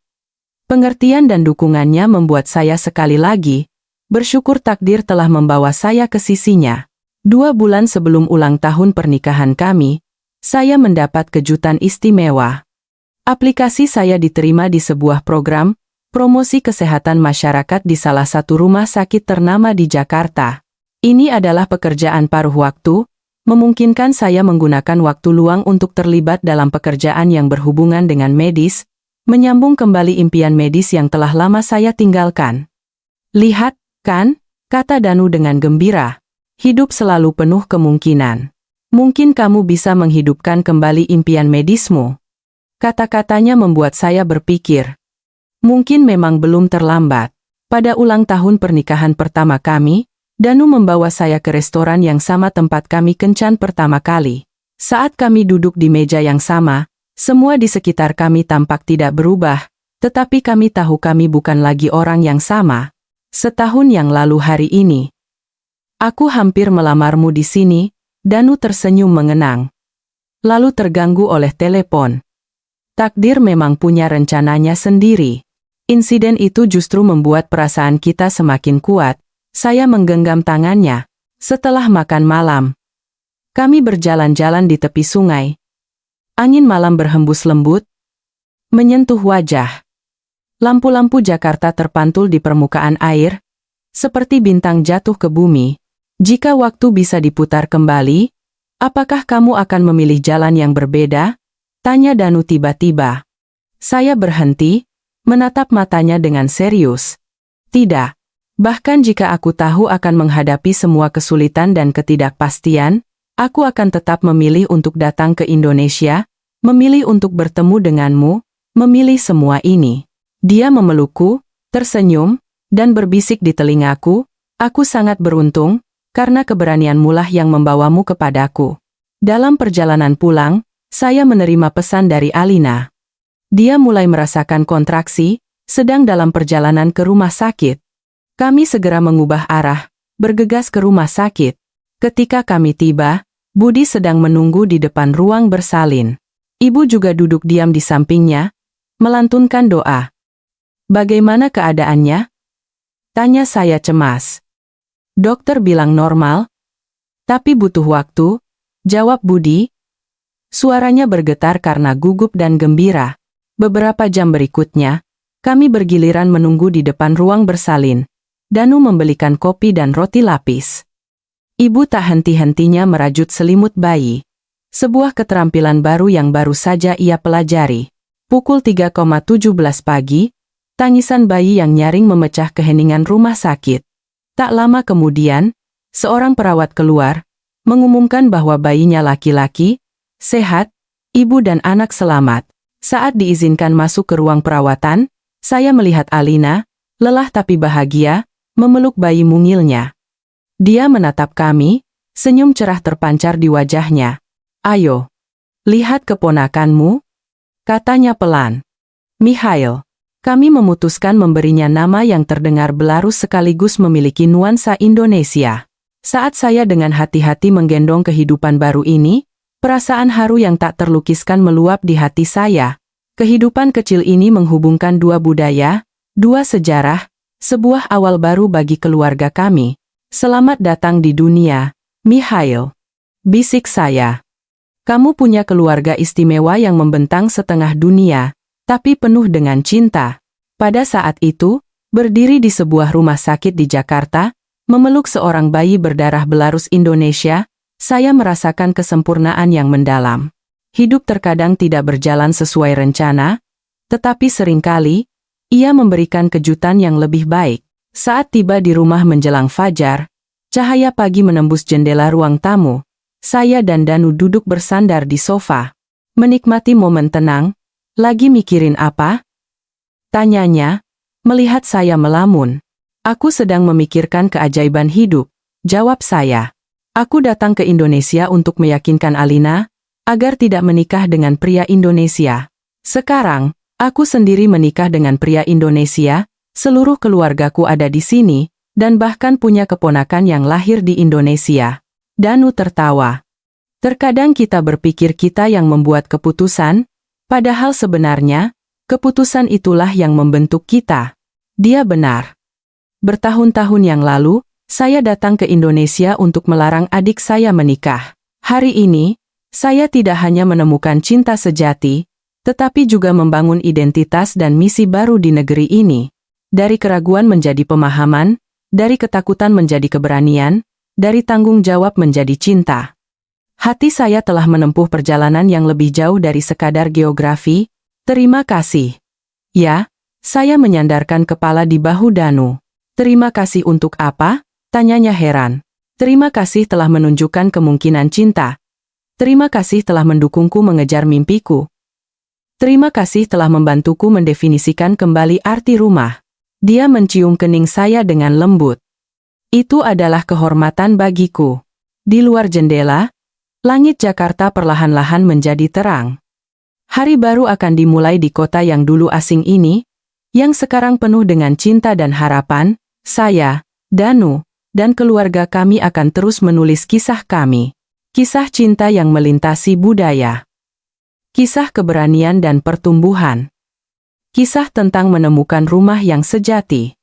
[SPEAKER 1] Pengertian dan dukungannya membuat saya sekali lagi bersyukur takdir telah membawa saya ke sisinya. 2 bulan sebelum ulang tahun pernikahan kami, saya mendapat kejutan istimewa. Aplikasi saya diterima di sebuah program promosi kesehatan masyarakat di salah satu rumah sakit ternama di Jakarta. Ini adalah pekerjaan paruh waktu, memungkinkan saya menggunakan waktu luang untuk terlibat dalam pekerjaan yang berhubungan dengan medis, menyambung kembali impian medis yang telah lama saya tinggalkan. Lihat, kan, kata Danu dengan gembira. Hidup selalu penuh kemungkinan. Mungkin kamu bisa menghidupkan kembali impian medismu. Kata-katanya membuat saya berpikir. Mungkin memang belum terlambat. Pada ulang tahun pernikahan pertama kami, Danu membawa saya ke restoran yang sama tempat kami kencan pertama kali. Saat kami duduk di meja yang sama, semua di sekitar kami tampak tidak berubah, tetapi kami tahu kami bukan lagi orang yang sama. Setahun yang lalu hari ini, aku hampir melamarmu di sini, Danu tersenyum mengenang. Lalu terganggu oleh telepon. Takdir memang punya rencananya sendiri. Insiden itu justru membuat perasaan kita semakin kuat. Saya menggenggam tangannya. Setelah makan malam, kami berjalan-jalan di tepi sungai. Angin malam berhembus lembut, menyentuh wajah. Lampu-lampu Jakarta terpantul di permukaan air, seperti bintang jatuh ke bumi. Jika waktu bisa diputar kembali, apakah kamu akan memilih jalan yang berbeda? Tanya Danu tiba-tiba. Saya berhenti, menatap matanya dengan serius. Tidak. Bahkan jika aku tahu akan menghadapi semua kesulitan dan ketidakpastian, aku akan tetap memilih untuk datang ke Indonesia, memilih untuk bertemu denganmu, memilih semua ini. Dia memelukku, tersenyum, dan berbisik di telingaku, aku sangat beruntung, karena keberanianmu lah yang membawamu kepadaku. Dalam perjalanan pulang, saya menerima pesan dari Alina. Dia mulai merasakan kontraksi, sedang dalam perjalanan ke rumah sakit. Kami segera mengubah arah, bergegas ke rumah sakit. Ketika kami tiba, Budi sedang menunggu di depan ruang bersalin. Ibu juga duduk diam di sampingnya, melantunkan doa. Bagaimana keadaannya? Tanya saya cemas. Dokter bilang normal, tapi butuh waktu, jawab Budi. Suaranya bergetar karena gugup dan gembira. Beberapa jam berikutnya, kami bergiliran menunggu di depan ruang bersalin. Danu membelikan kopi dan roti lapis. Ibu tak henti-hentinya merajut selimut bayi. Sebuah keterampilan baru yang baru saja ia pelajari. Pukul 3:17 pagi, tangisan bayi yang nyaring memecah keheningan rumah sakit. Tak lama kemudian, seorang perawat keluar, mengumumkan bahwa bayinya laki-laki, sehat, ibu dan anak selamat. Saat diizinkan masuk ke ruang perawatan, saya melihat Alina, lelah tapi bahagia, memeluk bayi mungilnya. Dia menatap kami, senyum cerah terpancar di wajahnya. Ayo, lihat keponakanmu, katanya pelan. Mikhail. Kami memutuskan memberinya nama yang terdengar Belarus sekaligus memiliki nuansa Indonesia. Saat saya dengan hati-hati menggendong kehidupan baru ini, perasaan haru yang tak terlukiskan meluap di hati saya. Kehidupan kecil ini menghubungkan dua budaya, dua sejarah, sebuah awal baru bagi keluarga kami. Selamat datang di dunia, Mikhail. Bisik saya. Kamu punya keluarga istimewa yang membentang setengah dunia, tapi penuh dengan cinta. Pada saat itu, berdiri di sebuah rumah sakit di Jakarta, Memeluk seorang bayi berdarah belarus Indonesia, saya merasakan kesempurnaan yang mendalam. Hidup terkadang tidak berjalan sesuai rencana, tetapi seringkali, ia memberikan kejutan yang lebih baik. Saat tiba di rumah menjelang fajar, cahaya pagi menembus jendela ruang tamu. Saya dan Danu duduk bersandar di sofa, menikmati momen tenang. Lagi mikirin apa? Tanyanya, melihat saya melamun. Aku sedang memikirkan keajaiban hidup, jawab saya. Aku datang ke Indonesia untuk meyakinkan Alina agar tidak menikah dengan pria Indonesia. Sekarang, aku sendiri menikah dengan pria Indonesia, seluruh keluargaku ada di sini, dan bahkan punya keponakan yang lahir di Indonesia. Danu tertawa. Terkadang kita berpikir kita yang membuat keputusan, padahal sebenarnya, keputusan itulah yang membentuk kita. Dia benar. Bertahun-tahun yang lalu, saya datang ke Indonesia untuk melarang adik saya menikah. Hari ini, saya tidak hanya menemukan cinta sejati, tetapi juga membangun identitas dan misi baru di negeri ini. Dari keraguan menjadi pemahaman, dari ketakutan menjadi keberanian, dari tanggung jawab menjadi cinta. Hati saya telah menempuh perjalanan yang lebih jauh dari sekadar geografi. Terima kasih. Ya, saya menyandarkan kepala di bahu Danu. Terima kasih untuk apa? Tanyanya heran. Terima kasih telah menunjukkan kemungkinan cinta. Terima kasih telah mendukungku mengejar mimpiku. Terima kasih telah membantuku mendefinisikan kembali arti rumah. Dia mencium kening saya dengan lembut. Itu adalah kehormatan bagiku. Di luar jendela, langit Jakarta perlahan-lahan menjadi terang. Hari baru akan dimulai di kota yang dulu asing ini, yang sekarang penuh dengan cinta dan harapan. Saya, Danu, dan keluarga kami akan terus menulis kisah kami. Kisah cinta yang melintasi budaya. Kisah keberanian dan pertumbuhan. Kisah tentang menemukan rumah yang sejati.